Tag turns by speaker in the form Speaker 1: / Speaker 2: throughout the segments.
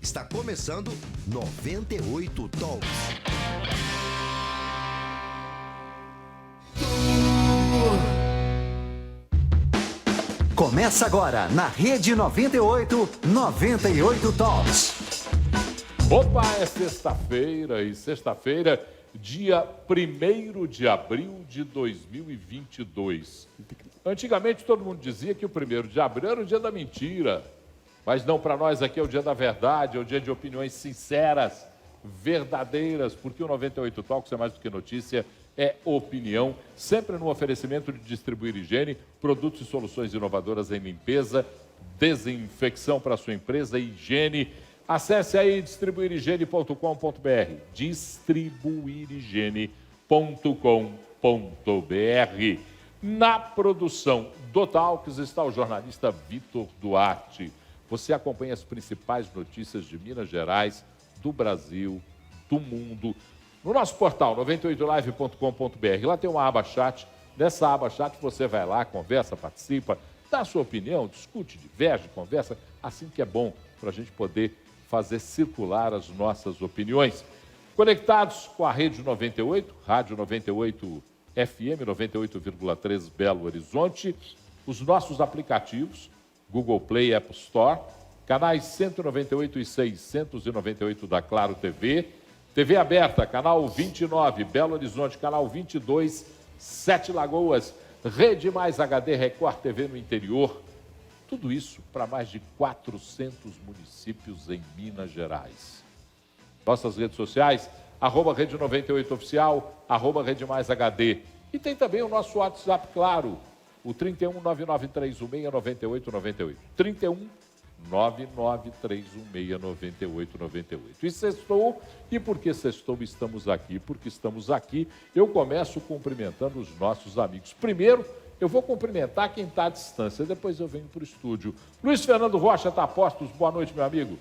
Speaker 1: Está começando 98 Talks.
Speaker 2: Começa agora na Rede 98, 98 Talks.
Speaker 3: Opa, é sexta-feira e sexta-feira, dia 1º de abril de 2022. Antigamente todo mundo dizia que o 1º de abril era o dia da mentira, mas não, para nós aqui é o dia da verdade, é o dia de opiniões sinceras, verdadeiras, porque o 98 Talks é mais do que notícia, é opinião, sempre no oferecimento de Distribuir Higiene, produtos e soluções inovadoras em limpeza, desinfecção para sua empresa, higiene. Acesse aí distribuirhigiene.com.br, distribuirhigiene.com.br. Na produção do Talks está o jornalista Vitor Duarte. Você acompanha as principais notícias de Minas Gerais, do Brasil, do mundo, no nosso portal 98live.com.br. Lá tem uma aba chat. Nessa aba chat você vai lá, conversa, participa, dá a sua opinião, discute, diverge, conversa, assim que é bom para a gente poder fazer circular as nossas opiniões. Conectados com a Rede 98, Rádio 98 FM, 98,3 Belo Horizonte, os nossos aplicativos, Google Play, Apple Store, canais 198 e 698 da Claro TV, TV aberta, canal 29, Belo Horizonte, canal 22, 7 Lagoas, Rede Mais HD, Record TV no interior. Tudo isso para mais de 400 municípios em Minas Gerais. Nossas redes sociais, @Rede 98 Oficial, @Rede Mais HD. E tem também o nosso WhatsApp, claro, o 31-99316-9898. 31-99316-9898. E sextou, e porque sextou estamos aqui? Porque estamos aqui, eu começo cumprimentando os nossos amigos. Primeiro, eu vou cumprimentar quem está à distância, depois eu venho para o estúdio. Luiz Fernando Rocha está a postos, boa noite, meu amigo.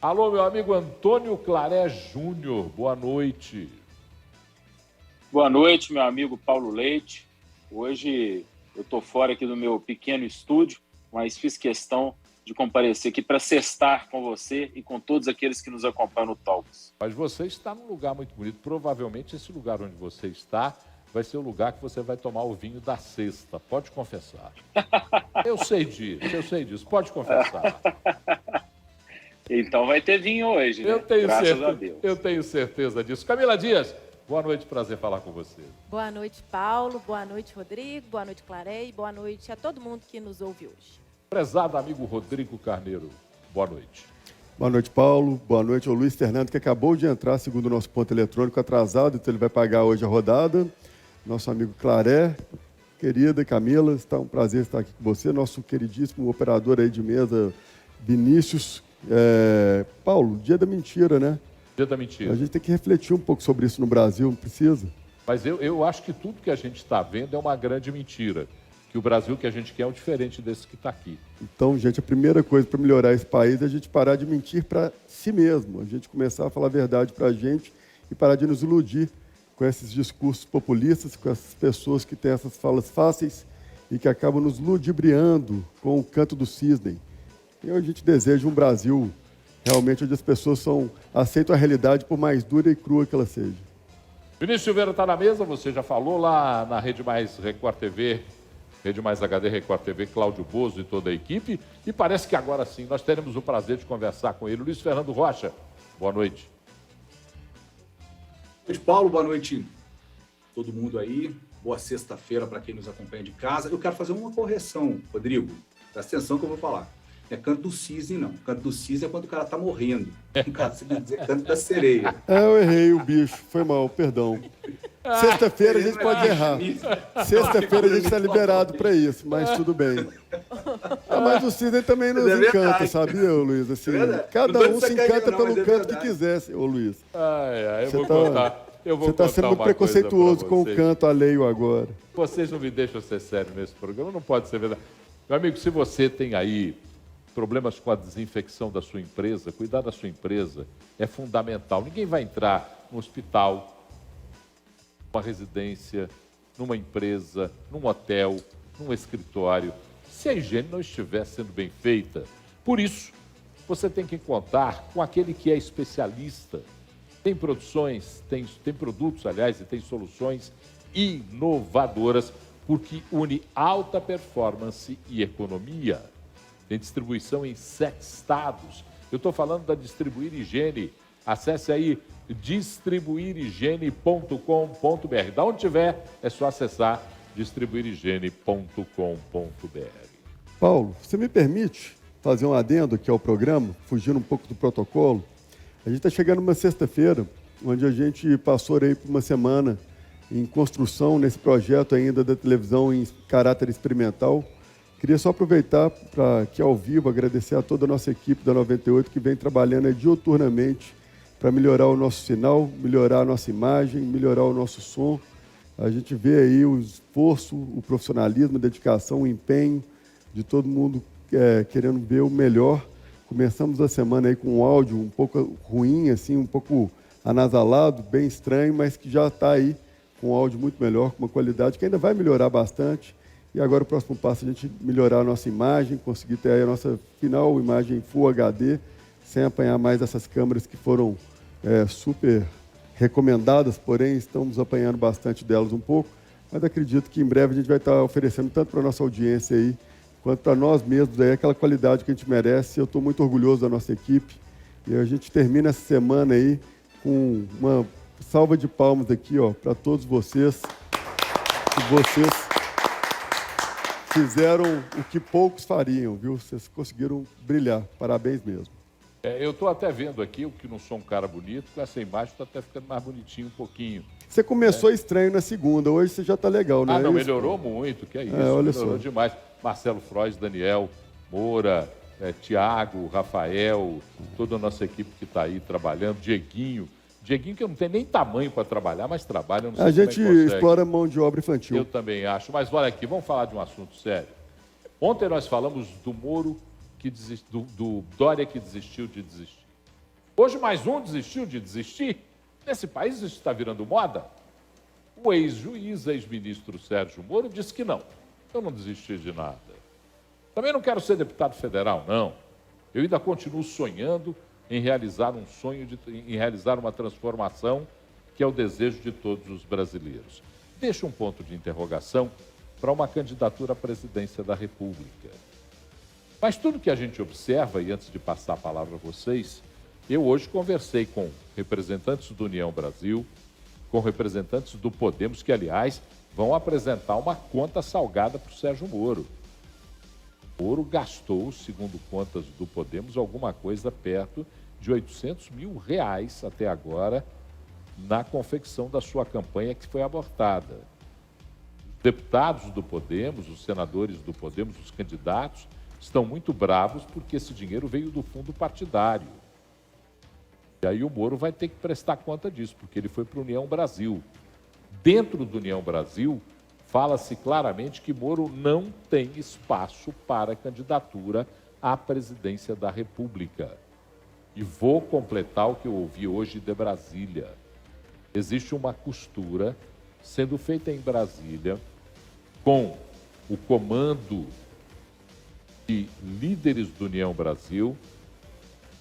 Speaker 3: Alô, meu amigo Antônio Claré Júnior, boa noite.
Speaker 4: Boa noite, meu amigo Paulo Leite. Hoje eu estou fora aqui do meu pequeno estúdio, mas fiz questão de comparecer aqui para sextar com você e com todos aqueles que nos acompanham no Talks.
Speaker 3: Mas você está num lugar muito bonito. Provavelmente esse lugar onde você está vai ser o lugar que você vai tomar o vinho da sexta. Pode confessar. Eu sei disso. Pode confessar.
Speaker 4: Então vai ter vinho hoje, né?
Speaker 3: Graças
Speaker 4: a Deus.
Speaker 3: Eu tenho certeza disso. Camila Dias, boa noite, prazer falar com você.
Speaker 5: Boa noite, Paulo. Boa noite, Rodrigo. Boa noite, Claré. E boa noite a todo mundo que nos ouve hoje.
Speaker 3: Prezado amigo Rodrigo Carneiro, boa noite.
Speaker 6: Boa noite, Paulo. Boa noite ao Luiz Fernando, que acabou de entrar, segundo o nosso ponto eletrônico, atrasado, então ele vai pagar hoje a rodada. Nosso amigo Claré, querida Camila, está um prazer estar aqui com você. Nosso queridíssimo operador aí de mesa, Vinícius. Paulo, dia da mentira, né?
Speaker 3: Dia da mentira.
Speaker 6: A gente tem que refletir um pouco sobre isso no Brasil, não precisa?
Speaker 3: Mas eu acho que tudo que a gente está vendo é uma grande mentira. Que o Brasil que a gente quer é o diferente desse que está aqui.
Speaker 6: Então, gente, a primeira coisa para melhorar esse país é a gente parar de mentir para si mesmo. A gente começar a falar a verdade para a gente e parar de nos iludir com esses discursos populistas, com essas pessoas que têm essas falas fáceis e que acabam nos ludibriando com o canto do cisne. E a gente deseja um Brasil realmente onde as pessoas aceitam a realidade por mais dura e crua que ela seja.
Speaker 3: Vinícius Silveira está na mesa, você já falou lá na Rede Mais Record TV, Rede Mais HD, Record TV, Cláudio Bozo e toda a equipe. E parece que agora sim nós teremos o prazer de conversar com ele. Luiz Fernando Rocha, boa noite.
Speaker 7: Boa noite, Paulo. Boa noite todo mundo aí. Boa sexta-feira para quem nos acompanha de casa. Eu quero fazer uma correção, Rodrigo. Presta atenção que eu vou falar. Não é canto do cisne, não. Canto do cisne é quando o cara tá morrendo. No caso, você quer dizer canto da sereia.
Speaker 6: Eu errei o bicho. Foi mal, perdão. Sexta-feira a gente pode errar. Sexta-feira a gente está liberado para isso, mas tudo bem. Mas o cisne também nos encanta, sabia, Luiz? Assim, cada um se encanta pelo canto que quisesse, ô Luiz.
Speaker 3: Eu vou contar.
Speaker 6: Você está sendo muito preconceituoso com o canto alheio agora.
Speaker 3: Vocês não me deixam ser sério nesse programa, não pode ser verdade. Meu amigo, se você tem aí problemas com a desinfecção da sua empresa, cuidar da sua empresa é fundamental. Ninguém vai entrar no hospital, numa residência, numa empresa, num hotel, num escritório, se a higiene não estiver sendo bem feita. Por isso, você tem que contar com aquele que é especialista. Tem produções, tem produtos, aliás, e tem soluções inovadoras, porque une alta performance e economia. Tem distribuição em 7 estados. Eu estou falando da Distribuir Higiene. Acesse aí distribuirhigiene.com.br. Da onde tiver, é só acessar distribuirhigiene.com.br.
Speaker 6: Paulo, você me permite fazer um adendo aqui ao programa, fugindo um pouco do protocolo? A gente está chegando numa sexta-feira, onde a gente passou aí por uma semana em construção nesse projeto ainda da televisão em caráter experimental. Queria só aproveitar para aqui ao vivo agradecer a toda a nossa equipe da 98 que vem trabalhando diuturnamente para melhorar o nosso sinal, melhorar a nossa imagem, melhorar o nosso som. A gente vê aí o esforço, o profissionalismo, a dedicação, o empenho de todo mundo querendo ver o melhor. Começamos a semana aí com um áudio um pouco ruim, assim, um pouco anasalado, bem estranho, mas que já está aí com um áudio muito melhor, com uma qualidade que ainda vai melhorar bastante. E agora o próximo passo é a gente melhorar a nossa imagem, conseguir ter aí a nossa final imagem Full HD, sem apanhar mais essas câmeras que foram super recomendadas, porém estamos apanhando bastante delas um pouco, mas acredito que em breve a gente vai estar oferecendo tanto para a nossa audiência aí, quanto para nós mesmos aí, aquela qualidade que a gente merece. Eu estou muito orgulhoso da nossa equipe e a gente termina essa semana aí com uma salva de palmas aqui, para todos vocês, que vocês fizeram o que poucos fariam, viu? Vocês conseguiram brilhar, parabéns mesmo.
Speaker 3: Eu estou até vendo aqui, o que não sou um cara bonito, com essa imagem está até ficando mais bonitinho um pouquinho.
Speaker 6: Você começou estranho na segunda, hoje você já está legal, né?
Speaker 3: Não, melhorou muito, que é isso,
Speaker 6: olha
Speaker 3: melhorou
Speaker 6: só.
Speaker 3: demais. Marcelo Frois, Daniel Moura, Tiago, Rafael, toda a nossa equipe que está aí trabalhando, Dieguinho que eu não tenho nem tamanho para trabalhar, mas trabalha, eu não sei
Speaker 6: A
Speaker 3: como
Speaker 6: gente
Speaker 3: consegue.
Speaker 6: explora mão de obra infantil.
Speaker 3: Eu também acho, mas olha aqui, vamos falar de um assunto sério. Ontem nós falamos do Moro, do Dória que desistiu de desistir. Hoje mais um desistiu de desistir. Nesse país isso está virando moda. O ex-juiz, ex-ministro Sérgio Moro disse que não. Eu não desisti de nada. Também não quero ser deputado federal, não. Eu ainda continuo sonhando em realizar um sonho, em realizar uma transformação que é o desejo de todos os brasileiros. Deixa um ponto de interrogação para uma candidatura à presidência da República. Mas tudo que a gente observa, e antes de passar a palavra a vocês, eu hoje conversei com representantes do União Brasil, com representantes do Podemos, que, aliás, vão apresentar uma conta salgada para o Sérgio Moro. O Moro gastou, segundo contas do Podemos, alguma coisa perto de R$800 mil até agora na confecção da sua campanha que foi abortada. Os deputados do Podemos, os senadores do Podemos, os candidatos, estão muito bravos porque esse dinheiro veio do fundo partidário. E aí o Moro vai ter que prestar conta disso, porque ele foi para a União Brasil. Dentro do União Brasil, fala-se claramente que Moro não tem espaço para candidatura à presidência da República. E vou completar o que eu ouvi hoje de Brasília. Existe uma costura sendo feita em Brasília com o comando de líderes do União Brasil,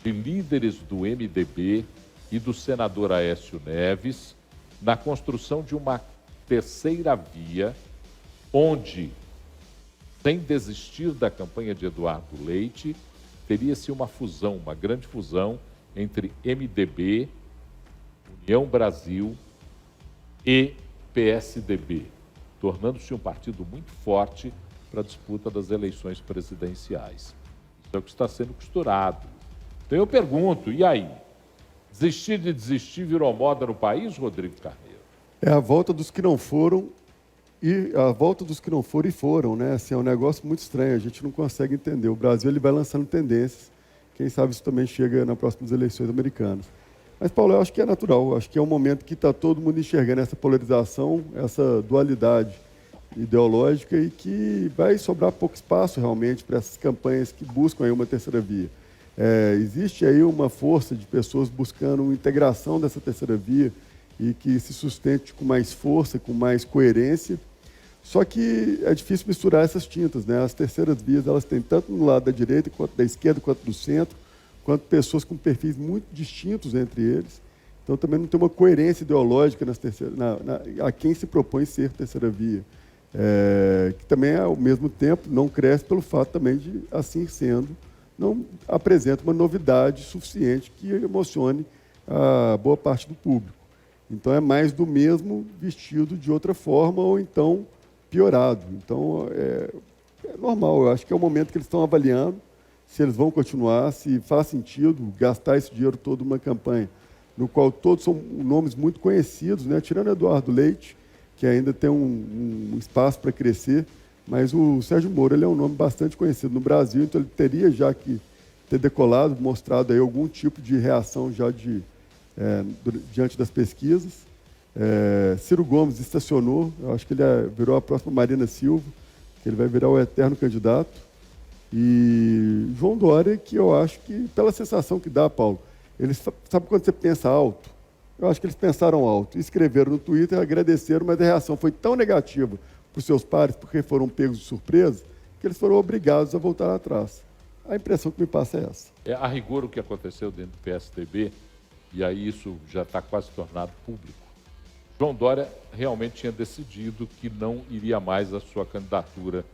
Speaker 3: de líderes do MDB e do senador Aécio Neves, na construção de uma terceira via, onde, sem desistir da campanha de Eduardo Leite, teria-se uma fusão, uma grande fusão entre MDB, União Brasil e PSDB, tornando-se um partido muito forte para a disputa das eleições presidenciais. Isso é o que está sendo costurado. Então eu pergunto, e aí? Desistir de desistir virou moda no país, Rodrigo Carneiro?
Speaker 6: É a volta dos que não foram e a volta dos que não foram e foram, né? Assim, é um negócio muito estranho, a gente não consegue entender. O Brasil ele vai lançando tendências, quem sabe isso também chega nas próximas eleições americanas. Mas, Paulo, eu acho que é natural, eu acho que é um momento que está todo mundo enxergando essa polarização, essa dualidade ideológica e que vai sobrar pouco espaço realmente para essas campanhas que buscam aí uma terceira via. Existe aí uma força de pessoas buscando uma integração dessa terceira via e que se sustente com mais força, com mais coerência. Só que é difícil misturar essas tintas, né? As terceiras vias, elas têm tanto no lado da direita, quanto da esquerda, quanto do centro, quanto pessoas com perfis muito distintos entre eles. Então, também não tem uma coerência ideológica a quem se propõe ser terceira via. Que também, ao mesmo tempo, não cresce pelo fato também de, assim sendo, não apresenta uma novidade suficiente que emocione a boa parte do público. Então, é mais do mesmo vestido de outra forma ou então piorado. Então, é normal. Eu acho que é o momento que eles estão avaliando se eles vão continuar, se faz sentido gastar esse dinheiro todo numa campanha no qual todos são nomes muito conhecidos, né? Tirando Eduardo Leite, que ainda tem um espaço para crescer, mas o Sérgio Moro ele é um nome bastante conhecido no Brasil, então ele teria já que ter decolado, mostrado aí algum tipo de reação já diante das pesquisas. Ciro Gomes estacionou, eu acho que ele virou a próxima Marina Silva, que ele vai virar o eterno candidato. E João Dória, que eu acho que, pela sensação que dá, Paulo, eles, sabe quando você pensa alto? Eu acho que eles pensaram alto, escreveram no Twitter, agradeceram, mas a reação foi tão negativa para os seus pares, porque foram pegos de surpresa, que eles foram obrigados a voltar atrás. A impressão que me passa é essa.
Speaker 3: A rigor, o que aconteceu dentro do PSDB, e aí isso já está quase tornado público, João Dória realmente tinha decidido que não iria mais a sua candidatura,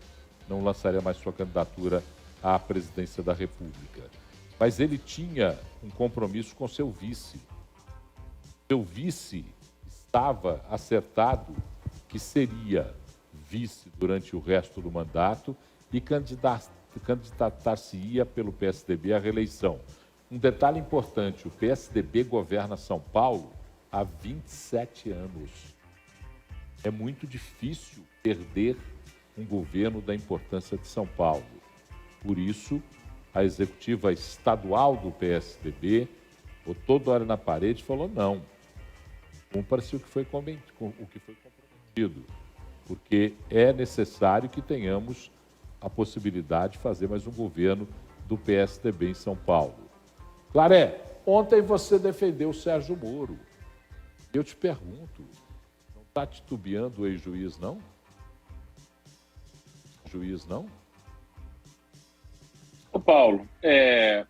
Speaker 3: não lançaria mais sua candidatura à presidência da República. Mas ele tinha um compromisso com seu vice. Seu vice estava acertado que seria vice durante o resto do mandato e candidatar-se-ia pelo PSDB à reeleição. Um detalhe importante, o PSDB governa São Paulo há 27 anos. É muito difícil perder um governo da importância de São Paulo. Por isso, a executiva estadual do PSDB botou Dória na parede e falou não. Cumpra-se o que foi comprometido, porque é necessário que tenhamos a possibilidade de fazer mais um governo do PSDB em São Paulo. Claré, ontem você defendeu o Sérgio Moro. Eu te pergunto, não está titubeando o ex-juiz, não? Juiz, não?
Speaker 4: Ô Paulo,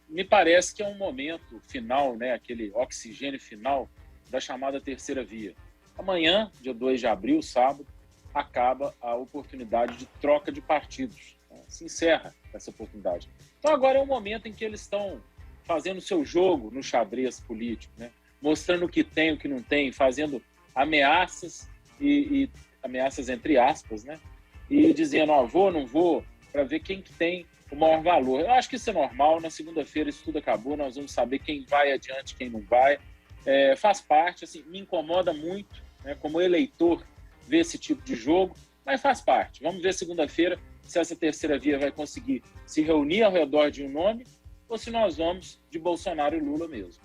Speaker 4: me parece que é um momento final, né, aquele oxigênio final da chamada terceira via. Amanhã, dia 2 de abril, sábado, acaba a oportunidade de troca de partidos. Se encerra essa oportunidade. Então agora é o momento em que eles estão fazendo o seu jogo no xadrez político, né? Mostrando o que tem, o que não tem, fazendo ameaças e ameaças entre aspas, né? E dizendo, vou, não vou, para ver quem que tem o maior valor. Eu acho que isso é normal, na segunda-feira isso tudo acabou, nós vamos saber quem vai adiante, quem não vai. Faz parte, assim, me incomoda muito, né, como eleitor, ver esse tipo de jogo, mas faz parte. Vamos ver segunda-feira se essa terceira via vai conseguir se reunir ao redor de um nome ou se nós vamos de Bolsonaro e Lula mesmo.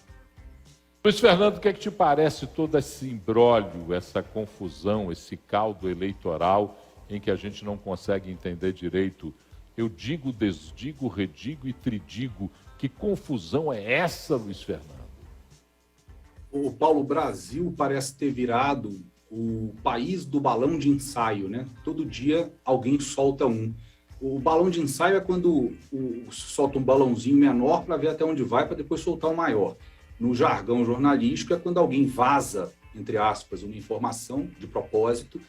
Speaker 3: Luiz Fernando, o que é que te parece todo esse imbróglio, essa confusão, esse caldo eleitoral em que a gente não consegue entender direito? Eu digo, desdigo, redigo e tridigo. Que confusão é essa, Luiz Fernando?
Speaker 7: O Paulo, Brasil parece ter virado o país do balão de ensaio, né? Todo dia alguém solta um. O balão de ensaio é quando solta um balãozinho menor para ver até onde vai, para depois soltar o maior. No jargão jornalístico é quando alguém vaza, entre aspas, uma informação de propósito,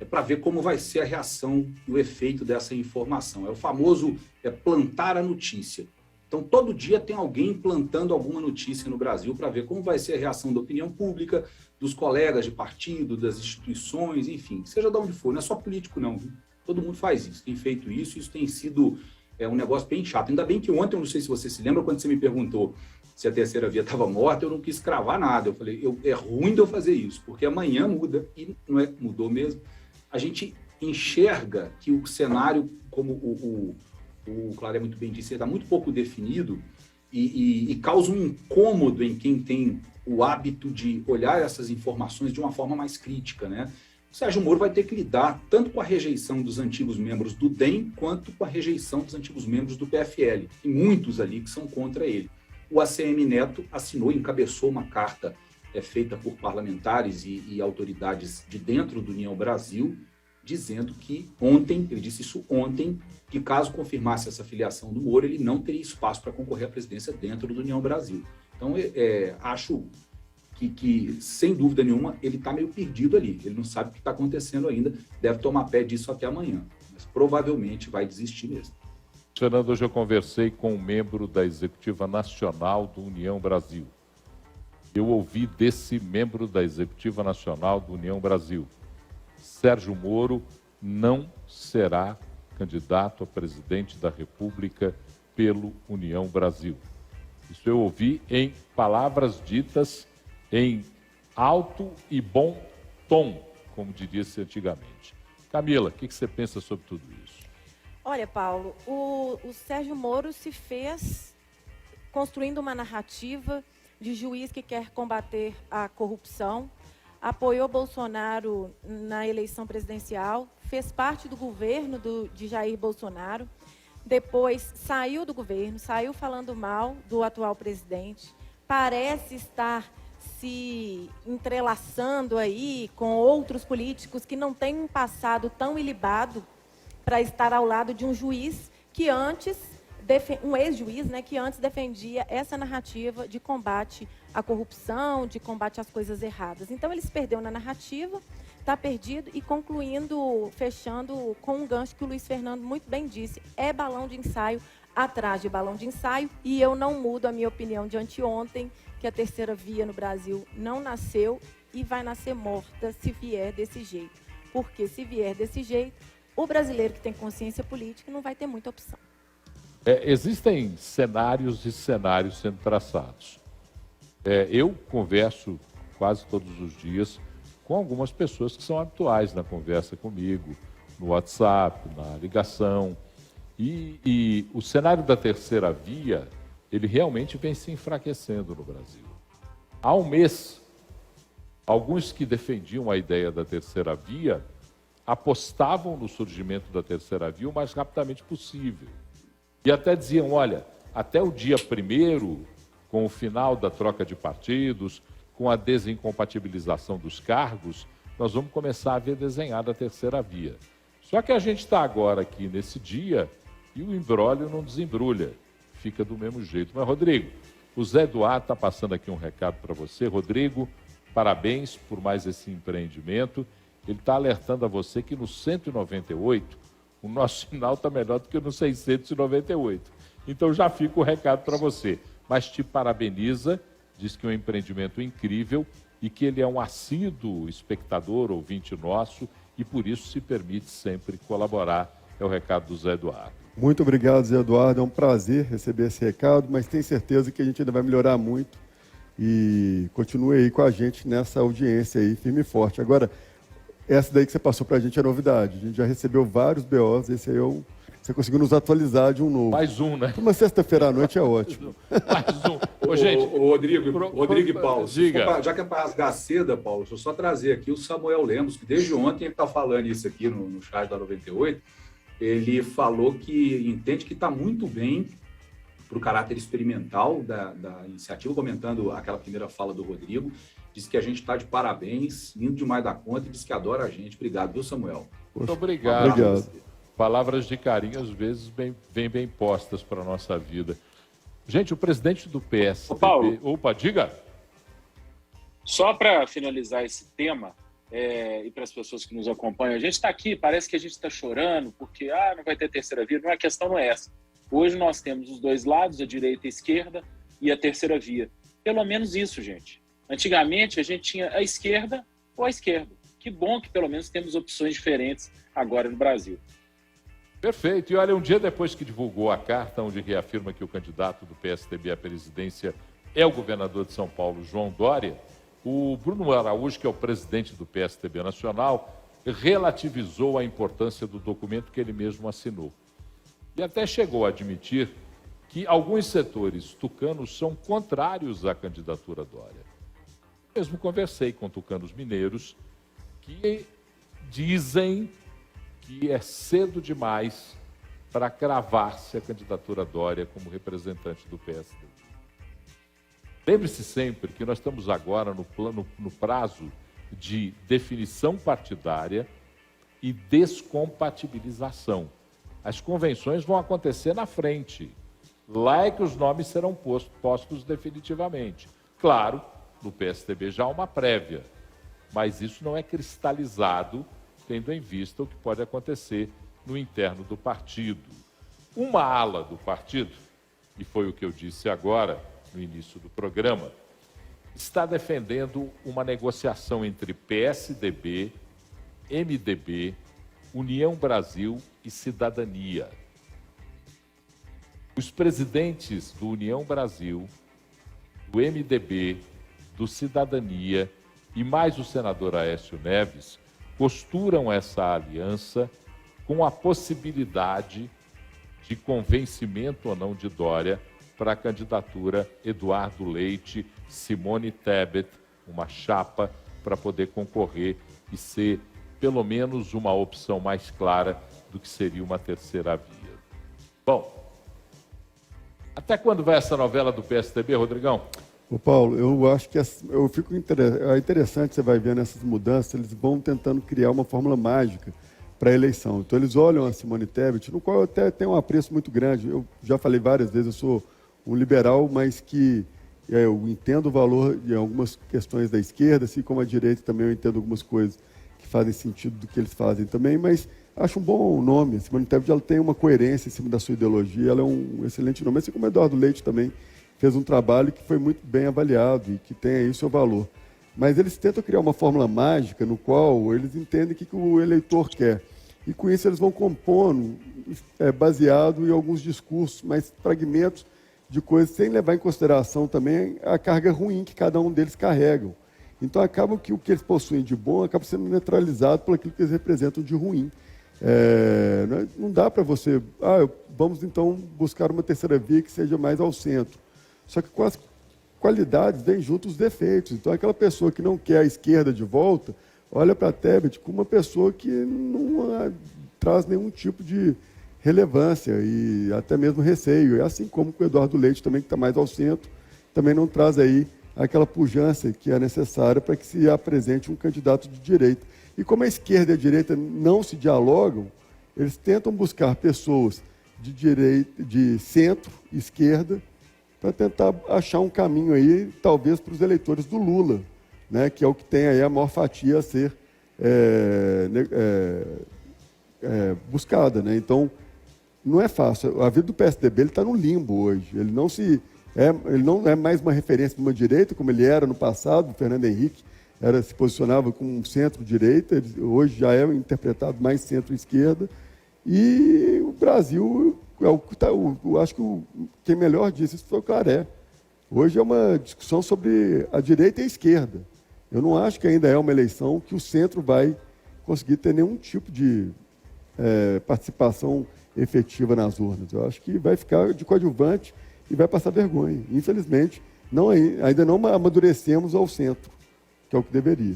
Speaker 7: para ver como vai ser a reação e o efeito dessa informação. É o famoso plantar a notícia. Então, todo dia tem alguém plantando alguma notícia no Brasil para ver como vai ser a reação da opinião pública, dos colegas de partido, das instituições, enfim, seja de onde for. Não é só político, não. Viu? Todo mundo faz isso, tem feito isso, isso tem sido um negócio bem chato. Ainda bem que ontem, eu não sei se você se lembra, quando você me perguntou se a terceira via estava morta, eu não quis cravar nada. Eu falei, é ruim de eu fazer isso, porque amanhã muda, e não mudou mesmo. A gente enxerga que o cenário, como o Claré muito bem disse, está muito pouco definido e causa um incômodo em quem tem o hábito de olhar essas informações de uma forma mais crítica, né? O Sérgio Moro vai ter que lidar tanto com a rejeição dos antigos membros do DEM, quanto com a rejeição dos antigos membros do PFL. Tem muitos ali que são contra ele. O ACM Neto assinou, encabeçou uma carta feita por parlamentares e autoridades de dentro do União Brasil, dizendo que ontem, ele disse isso ontem, que caso confirmasse essa filiação do Moro, ele não teria espaço para concorrer à presidência dentro do União Brasil. Então, acho que, sem dúvida nenhuma, ele está meio perdido ali. Ele não sabe o que está acontecendo ainda, deve tomar pé disso até amanhã, mas provavelmente vai desistir mesmo.
Speaker 3: Fernando, hoje eu conversei com um membro da Executiva Nacional do União Brasil. Eu ouvi desse membro da Executiva Nacional do União Brasil: Sérgio Moro não será candidato a presidente da República pelo União Brasil. Isso eu ouvi em palavras ditas em alto e bom tom, como diria-se antigamente. Camila, o que você pensa sobre tudo isso?
Speaker 5: Olha, Paulo, o Sérgio Moro se fez construindo uma narrativa de juiz que quer combater a corrupção, apoiou Bolsonaro na eleição presidencial, fez parte do governo de Jair Bolsonaro, depois saiu do governo, saiu falando mal do atual presidente, parece estar se entrelaçando aí com outros políticos que não têm um passado tão ilibado para estar ao lado de um juiz que antes, um ex-juiz, né, que antes defendia essa narrativa de combate à corrupção, de combate às coisas erradas. Então, ele se perdeu na narrativa, está perdido e concluindo, fechando com um gancho que o Luiz Fernando muito bem disse, é balão de ensaio atrás de balão de ensaio, e eu não mudo a minha opinião de anteontem, que a terceira via no Brasil não nasceu e vai nascer morta se vier desse jeito. Porque se vier desse jeito, o brasileiro que tem consciência política não vai ter muita opção.
Speaker 3: Existem cenários e cenários sendo traçados. Eu converso quase todos os dias com algumas pessoas que são habituais na conversa comigo, no WhatsApp, na ligação. E o cenário da terceira via, ele realmente vem se enfraquecendo no Brasil. Há um mês, alguns que defendiam a ideia da terceira via apostavam no surgimento da terceira via o mais rapidamente possível. E até diziam, olha, até o dia 1º, com o final da troca de partidos, com a desincompatibilização dos cargos, nós vamos começar a ver desenhada a terceira via. Só que a gente está agora aqui nesse dia e o imbróglio não desembrulha, fica do mesmo jeito. Mas, Rodrigo, o Zé Eduardo está passando aqui um recado para você. Rodrigo, parabéns por mais esse empreendimento. Ele está alertando a você que no 198, o nosso sinal está melhor do que no 698. Então já fica o recado para você. Mas te parabeniza, diz que é um empreendimento incrível e que ele é um assíduo espectador, ouvinte nosso, e por isso se permite sempre colaborar. É o recado do Zé Eduardo.
Speaker 6: Muito obrigado, Zé Eduardo. É um prazer receber esse recado, mas tenho certeza que a gente ainda vai melhorar muito. E continue aí com a gente nessa audiência aí, firme e forte. Agora, essa daí que você passou para a gente é novidade. A gente já recebeu vários BOs, esse aí você conseguiu nos atualizar de um novo.
Speaker 3: Mais um, né?
Speaker 6: Uma sexta-feira à noite é ótimo.
Speaker 3: Mais um. Ô, gente,
Speaker 7: Rodrigo e Paulo,
Speaker 3: diga.
Speaker 7: Já que é para rasgar seda, Paulo, deixa eu só trazer aqui o Samuel Lemos, que desde ontem ele está falando isso aqui no chat da 98. Ele falou que entende que está muito bem para o caráter experimental da iniciativa, comentando aquela primeira fala do Rodrigo. Disse que a gente está de parabéns, lindo demais da conta, e disse que adora a gente. Obrigado, viu, Samuel?
Speaker 3: Muito obrigado.
Speaker 6: Obrigado.
Speaker 3: Palavras de carinho, às vezes, vêm bem postas para a nossa vida. Gente, o presidente do PSDB...
Speaker 4: Ô, Paulo.
Speaker 3: Opa, diga.
Speaker 4: Só para finalizar esse tema, e para as pessoas que nos acompanham, a gente está aqui, parece que a gente está chorando, porque não vai ter terceira via. Não, a questão não é essa. Hoje nós temos os dois lados, a direita e a esquerda, e a terceira via. Pelo menos isso, gente. Antigamente, a gente tinha a esquerda ou a esquerda. Que bom que pelo menos temos opções diferentes agora no Brasil.
Speaker 3: Perfeito. E olha, um dia depois que divulgou a carta onde reafirma que o candidato do PSDB à presidência é o governador de São Paulo, João Dória, o Bruno Araújo, que é o presidente do PSDB Nacional, relativizou a importância do documento que ele mesmo assinou. E até chegou a admitir que alguns setores tucanos são contrários à candidatura Dória. Mesmo conversei com tucanos mineiros que dizem que é cedo demais para cravar-se a candidatura Dória como representante do PSDB. Lembre-se sempre que nós estamos agora no prazo de definição partidária e descompatibilização. As convenções vão acontecer na frente. Lá é que os nomes serão postos definitivamente. Claro, no PSDB já há uma prévia, mas isso não é cristalizado, tendo em vista o que pode acontecer no interno do partido. Uma ala do partido, e foi o que eu disse agora, no início do programa, está defendendo uma negociação entre PSDB, MDB, União Brasil e Cidadania. Os presidentes do União Brasil, do MDB, do Cidadania e mais o senador Aécio Neves costuram essa aliança com a possibilidade de convencimento ou não de Dória para a candidatura Eduardo Leite, Simone Tebet, uma chapa para poder concorrer e ser pelo menos uma opção mais clara do que seria uma terceira via. Bom, até quando vai essa novela do PSDB, Rodrigão?
Speaker 6: Ô Paulo, eu acho que é interessante, você vai vendo essas mudanças, eles vão tentando criar uma fórmula mágica para a eleição. Então eles olham a Simone Tebet, no qual eu até tenho um apreço muito grande. Eu já falei várias vezes, eu sou um liberal, mas que eu entendo o valor de algumas questões da esquerda, assim como a direita também eu entendo algumas coisas que fazem sentido do que eles fazem também, mas acho um bom nome. A Simone Tebet ela tem uma coerência em cima da sua ideologia, ela é um excelente nome, assim como o Eduardo Leite também fez um trabalho que foi muito bem avaliado e que tem aí o seu valor. Mas eles tentam criar uma fórmula mágica no qual eles entendem o que o eleitor quer. E com isso eles vão compondo, baseado em alguns discursos, mais fragmentos de coisas, sem levar em consideração também a carga ruim que cada um deles carregam. Então acaba que o que eles possuem de bom acaba sendo neutralizado por aquilo que eles representam de ruim. Não dá para você, vamos então buscar uma terceira via que seja mais ao centro. Só que com as qualidades vem junto os defeitos. Então aquela pessoa que não quer a esquerda de volta, olha para a Tebet como uma pessoa que não traz nenhum tipo de relevância e até mesmo receio. É assim como com o Eduardo Leite também, que está mais ao centro, também não traz aí aquela pujança que é necessária para que se apresente um candidato de direita. E como a esquerda e a direita não se dialogam, eles tentam buscar pessoas de direita, de centro, esquerda, para tentar achar um caminho aí, talvez para os eleitores do Lula, né, que é o que tem aí a maior fatia a ser buscada, né? Então, não é fácil. A vida do PSDB está no limbo hoje. Ele não é mais uma referência para uma direita, como ele era no passado. O Fernando Henrique se posicionava como um centro-direita, hoje já é interpretado mais centro-esquerda. E o Brasil, acho que quem melhor disse isso foi o Claré. Hoje é uma discussão sobre a direita e a esquerda. Eu não acho que ainda é uma eleição que o centro vai conseguir ter nenhum tipo de participação efetiva nas urnas. Eu acho que vai ficar de coadjuvante e vai passar vergonha. Infelizmente, ainda não amadurecemos ao centro, que é o que deveria.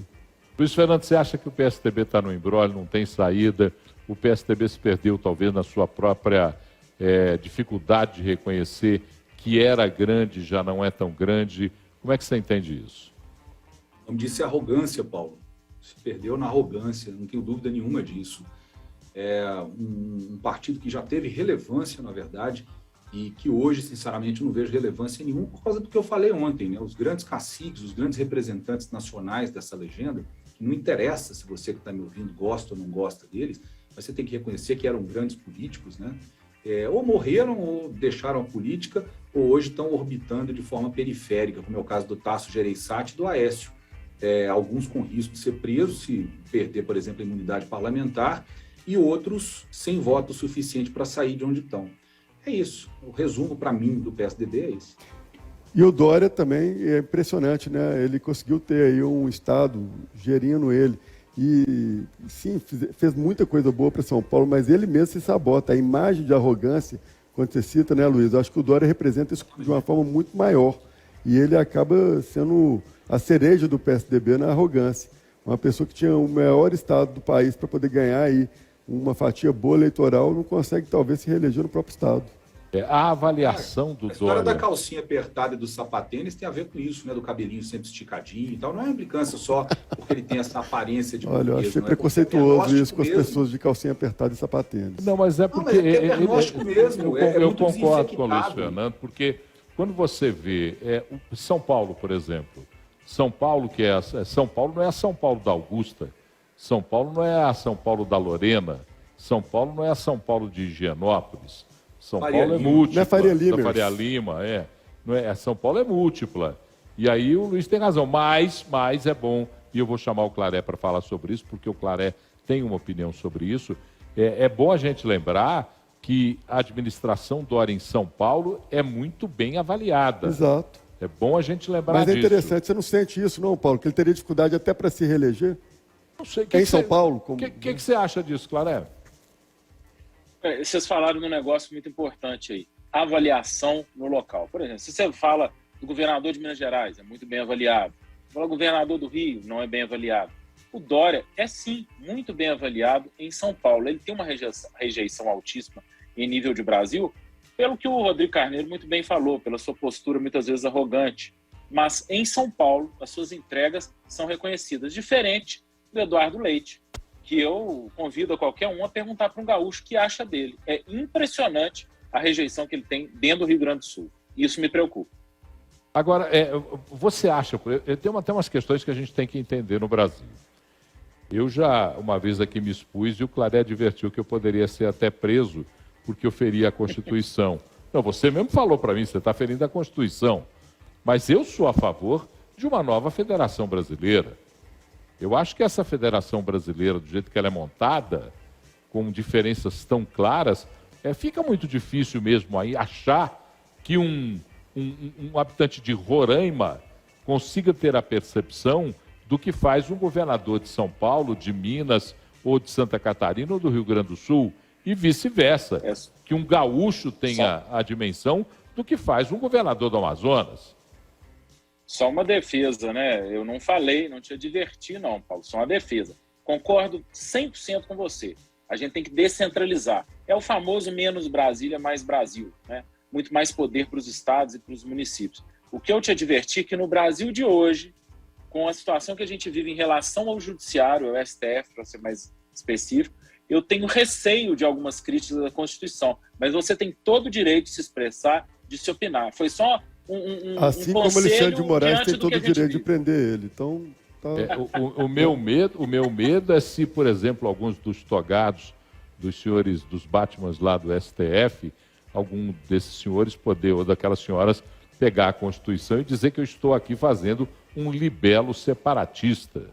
Speaker 3: Luiz Fernando, você acha que o PSDB está no imbróglio, não tem saída? O PSDB se perdeu, talvez, na sua própria dificuldade de reconhecer que era grande, já não é tão grande. Como é que você entende isso?
Speaker 7: Como disse, arrogância, Paulo. Se perdeu na arrogância, não tenho dúvida nenhuma disso. É um partido que já teve relevância, na verdade, e que hoje, sinceramente, eu não vejo relevância nenhuma por causa do que eu falei ontem, né? Os grandes caciques, os grandes representantes nacionais dessa legenda, que não interessa se você que está me ouvindo gosta ou não gosta deles, mas você tem que reconhecer que eram grandes políticos, né? Ou morreram ou deixaram a política, ou hoje estão orbitando de forma periférica, como é o caso do Tasso Gereissati e do Aécio. Alguns com risco de ser presos, se perder, por exemplo, a imunidade parlamentar, e outros sem voto suficiente para sair de onde estão. É isso. O resumo, para mim, do PSDB é isso.
Speaker 6: E o Dória também é impressionante, né? Ele conseguiu ter aí um Estado gerindo ele. E, sim, fez muita coisa boa para São Paulo, mas ele mesmo se sabota. A imagem de arrogância, quando você cita, né, Luiz? Acho que o Dória representa isso de uma forma muito maior. E ele acaba sendo a cereja do PSDB na arrogância. Uma pessoa que tinha o maior Estado do país para poder ganhar aí uma fatia boa eleitoral, não consegue, talvez, se reeleger no próprio Estado.
Speaker 3: A avaliação do
Speaker 7: A história
Speaker 3: Dória...
Speaker 7: da calcinha apertada e do sapatênis tem a ver com isso, né? Do cabelinho sempre esticadinho e tal. Não é uma implicância só porque ele tem essa aparência de
Speaker 6: Olha, eu
Speaker 7: burguês,
Speaker 6: achei
Speaker 7: não é?
Speaker 6: preconceituoso isso com as
Speaker 7: mesmo.
Speaker 6: pessoas de calcinha apertada e sapatênis.
Speaker 3: Não, mas é porque...
Speaker 7: Não, mas é diagnóstico mesmo,
Speaker 3: eu
Speaker 7: muito
Speaker 3: concordo com o Luiz
Speaker 7: desinfectado.
Speaker 3: Fernando, porque quando você vê o São Paulo, por exemplo, São Paulo, São Paulo não é a São Paulo da Augusta, São Paulo não é a São Paulo da Lorena, São Paulo não é a São Paulo de Higienópolis, São
Speaker 7: Faria
Speaker 3: Paulo é
Speaker 7: Lima.
Speaker 3: múltipla.
Speaker 6: Não é Faria Lima.
Speaker 3: Da Faria Lima, Não é, São Paulo é múltipla. E aí o Luiz tem razão, mas é bom, e eu vou chamar o Claré para falar sobre isso, porque o Claré tem uma opinião sobre isso. É bom a gente lembrar que a administração Dória em São Paulo é muito bem avaliada.
Speaker 6: Exato.
Speaker 3: É bom a gente lembrar
Speaker 6: Mas
Speaker 3: disso.
Speaker 6: é interessante, você não sente isso, não, Paulo? Que ele teria dificuldade até para se reeleger?
Speaker 3: Não sei,
Speaker 6: Em São Paulo?
Speaker 3: O que você acha disso, Claré?
Speaker 4: Vocês falaram de um negócio muito importante aí. Avaliação no local. Por exemplo, se você fala do governador de Minas Gerais, é muito bem avaliado. Se fala do governador do Rio, não é bem avaliado. O Dória é, sim, muito bem avaliado em São Paulo. Ele tem uma rejeição altíssima em nível de Brasil, pelo que o Rodrigo Carneiro muito bem falou, pela sua postura muitas vezes arrogante. Mas em São Paulo, as suas entregas são reconhecidas. Diferente do Eduardo Leite, que eu convido a qualquer um a perguntar para um gaúcho o que acha dele. É impressionante a rejeição que ele tem dentro do Rio Grande do Sul. Isso me preocupa.
Speaker 3: Agora, você acha... Tem até umas questões que a gente tem que entender no Brasil. Eu já, uma vez aqui, me expus e o Claré advertiu que eu poderia ser até preso porque eu feria a Constituição. Não, você mesmo falou para mim, você está ferindo a Constituição. Mas eu sou a favor de uma nova federação brasileira. Eu acho que essa federação brasileira, do jeito que ela é montada, com diferenças tão claras, fica muito difícil mesmo aí achar que um habitante de Roraima consiga ter a percepção do que faz um governador de São Paulo, de Minas, ou de Santa Catarina, ou do Rio Grande do Sul, e vice-versa. Que um gaúcho tenha a dimensão do que faz um governador do Amazonas.
Speaker 4: Só uma defesa, né? Eu não falei, não te adverti, não, Paulo. Só uma defesa. Concordo 100% com você. A gente tem que descentralizar. É o famoso menos Brasília, mais Brasil, né? Muito mais poder para os estados e para os municípios. O que eu te adverti é que no Brasil de hoje, com a situação que a gente vive em relação ao judiciário, ao STF, para ser mais específico, eu tenho receio de algumas críticas da Constituição. Mas você tem todo o direito de se expressar, de se opinar. Foi só
Speaker 6: assim como Alexandre de Moraes tem todo o direito de prender ele. Então, tá...
Speaker 3: o meu medo é se, por exemplo, alguns dos togados, dos senhores, dos Batmans lá do STF, algum desses senhores poder, ou daquelas senhoras, pegar a Constituição e dizer que eu estou aqui fazendo um libelo separatista.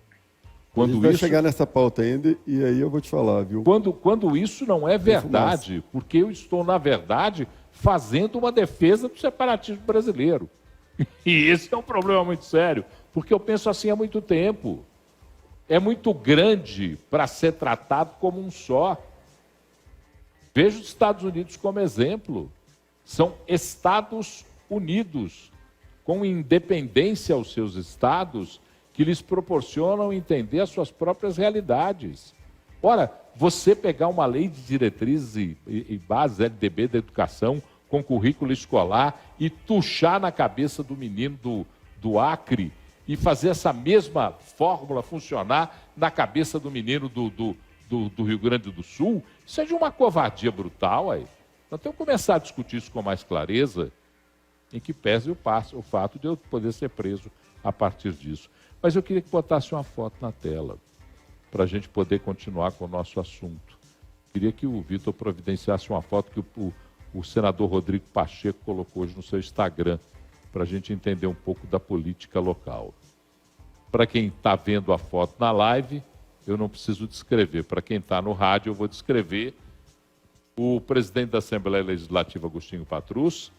Speaker 6: A gente vai chegar nessa pauta ainda e aí eu vou te falar, viu?
Speaker 3: Quando isso não é verdade, porque eu estou, na verdade, fazendo uma defesa do separatismo brasileiro. E esse é um problema muito sério, porque eu penso assim há muito tempo. É muito grande para ser tratado como um só. Veja os Estados Unidos como exemplo. São Estados Unidos, com independência aos seus estados, que lhes proporcionam entender as suas próprias realidades. Ora, você pegar uma lei de diretrizes e bases LDB da educação com currículo escolar e tuchar na cabeça do menino do Acre e fazer essa mesma fórmula funcionar na cabeça do menino do Rio Grande do Sul, isso é de uma covardia brutal. Aí. Nós temos que começar a discutir isso com mais clareza, em que pese o fato de eu poder ser preso a partir disso. Mas eu queria que botasse uma foto na tela, para a gente poder continuar com o nosso assunto. Queria que o Vitor providenciasse uma foto que o senador Rodrigo Pacheco colocou hoje no seu Instagram, para a gente entender um pouco da política local. Para quem está vendo a foto na live, eu não preciso descrever. Para quem está no rádio, eu vou descrever o presidente da Assembleia Legislativa, Agostinho Patrus,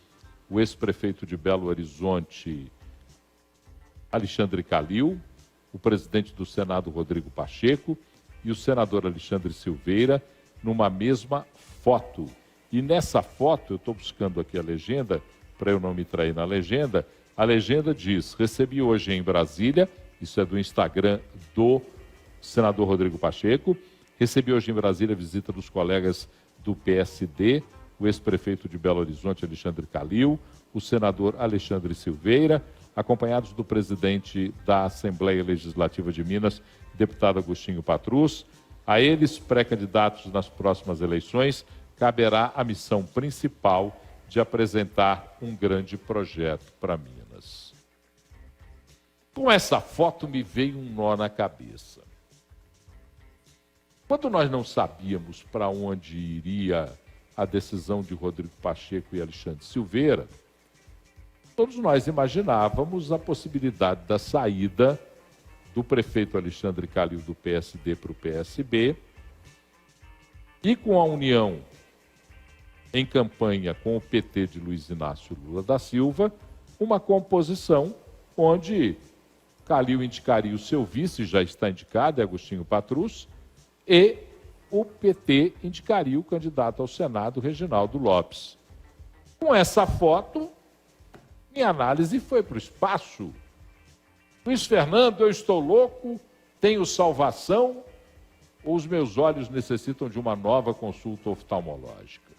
Speaker 3: o ex-prefeito de Belo Horizonte, Alexandre Calil, o presidente do Senado, Rodrigo Pacheco, e o senador Alexandre Silveira, numa mesma foto. E nessa foto, eu estou buscando aqui a legenda, para eu não me trair na legenda, a legenda diz: recebi hoje em Brasília, isso é do Instagram do senador Rodrigo Pacheco, recebi hoje em Brasília a visita dos colegas do PSD, o ex-prefeito de Belo Horizonte, Alexandre Calil, o senador Alexandre Silveira, acompanhados do presidente da Assembleia Legislativa de Minas, deputado Agostinho Patrus. A eles, pré-candidatos nas próximas eleições, caberá a missão principal de apresentar um grande projeto para Minas. Com essa foto me veio um nó na cabeça. Quando nós não sabíamos para onde iria a decisão de Rodrigo Pacheco e Alexandre Silveira, todos nós imaginávamos a possibilidade da saída do prefeito Alexandre Calil do PSD para o PSB e com a união em campanha com o PT de Luiz Inácio Lula da Silva, uma composição onde Calil indicaria o seu vice, já está indicado, é Agostinho Patrus, e o PT indicaria o candidato ao Senado, Reginaldo Lopes. Com essa foto, minha análise foi para o espaço. Luiz Fernando, eu estou louco, tenho salvação, ou os meus olhos necessitam de uma nova consulta oftalmológica?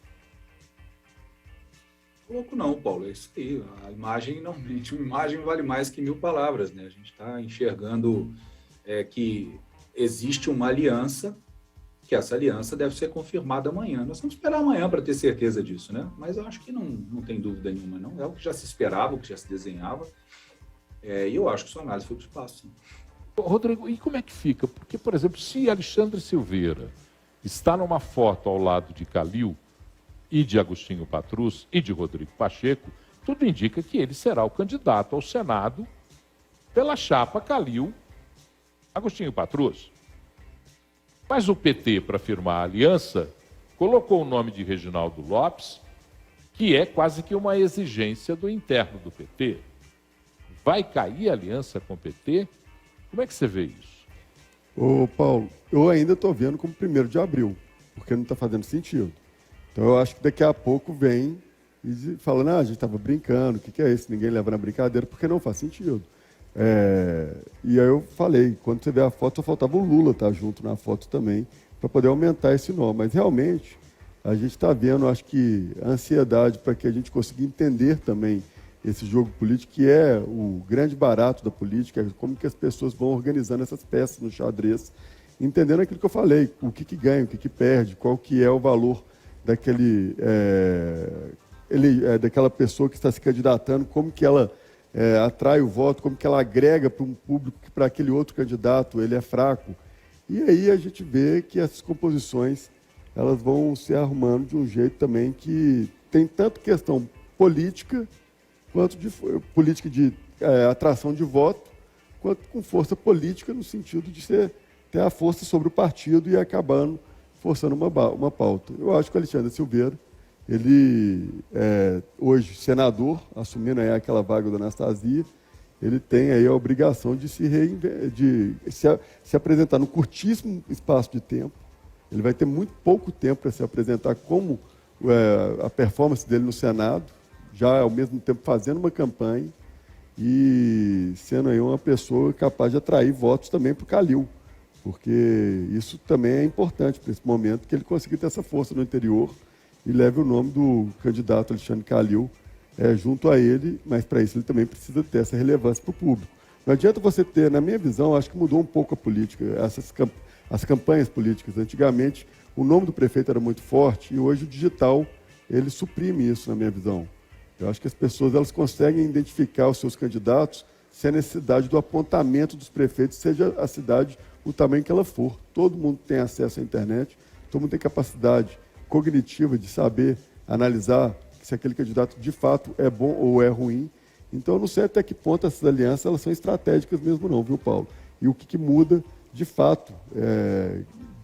Speaker 7: Louco não, Paulo, é isso aí. A imagem, normalmente, uma imagem vale mais que 1000 palavras, né? A gente está enxergando que existe uma aliança, que essa aliança deve ser confirmada amanhã. Nós vamos esperar amanhã para ter certeza disso, né? Mas eu acho que não tem dúvida nenhuma, não. É o que já se esperava, o que já se desenhava. E eu acho que sua análise foi para o espaço.
Speaker 3: Rodrigo, e como é que fica? Porque, por exemplo, se Alexandre Silveira está numa foto ao lado de Calil e de Agostinho Patrus e de Rodrigo Pacheco, tudo indica que ele será o candidato ao Senado pela chapa Calil, Agostinho Patrus. Mas o PT, para firmar a aliança, colocou o nome de Reginaldo Lopes, que é quase que uma exigência do interno do PT. Vai cair a aliança com o PT? Como é que você vê isso?
Speaker 6: Ô, Paulo, eu ainda estou vendo como 1º de abril, porque não está fazendo sentido. Então, eu acho que daqui a pouco vem e falando, a gente estava brincando, o que é isso? Ninguém leva na brincadeira, porque não faz sentido. E aí eu falei, quando você vê a foto, só faltava o Lula estar junto na foto também, para poder aumentar esse nó. Mas, realmente, a gente está vendo, acho que, a ansiedade para que a gente consiga entender também esse jogo político, que é o grande barato da política, como que as pessoas vão organizando essas peças no xadrez, entendendo aquilo que eu falei, o que ganha, o que perde, qual que é o valor daquela pessoa que está se candidatando, como que ela atrai o voto, como que ela agrega para um público que para aquele outro candidato ele é fraco. E aí a gente vê que essas composições elas vão se arrumando de um jeito também que tem tanto questão política, quanto de política de atração de voto, quanto com força política no sentido de ter a força sobre o partido e acabando forçando uma pauta. Eu acho que o Alexandre Silveira, ele hoje senador, assumindo aí aquela vaga da Anastasia, ele tem aí a obrigação de se apresentar no curtíssimo espaço de tempo. Ele vai ter muito pouco tempo para se apresentar como a performance dele no Senado, já ao mesmo tempo fazendo uma campanha e sendo aí uma pessoa capaz de atrair votos também para o Calil, porque isso também é importante para esse momento, que ele consiga ter essa força no interior e leve o nome do candidato Alexandre Calil junto a ele, mas para isso ele também precisa ter essa relevância para o público. Não adianta você ter, na minha visão, acho que mudou um pouco a política, as campanhas políticas. Antigamente, o nome do prefeito era muito forte e hoje o digital, ele suprime isso, na minha visão. Eu acho que as pessoas elas conseguem identificar os seus candidatos sem a necessidade do apontamento dos prefeitos, seja a cidade o tamanho que ela for. Todo mundo tem acesso à internet, todo mundo tem capacidade cognitiva de saber analisar se aquele candidato de fato é bom ou é ruim. Então, eu não sei até que ponto essas alianças elas são estratégicas mesmo não, viu, Paulo? E o que muda, de fato,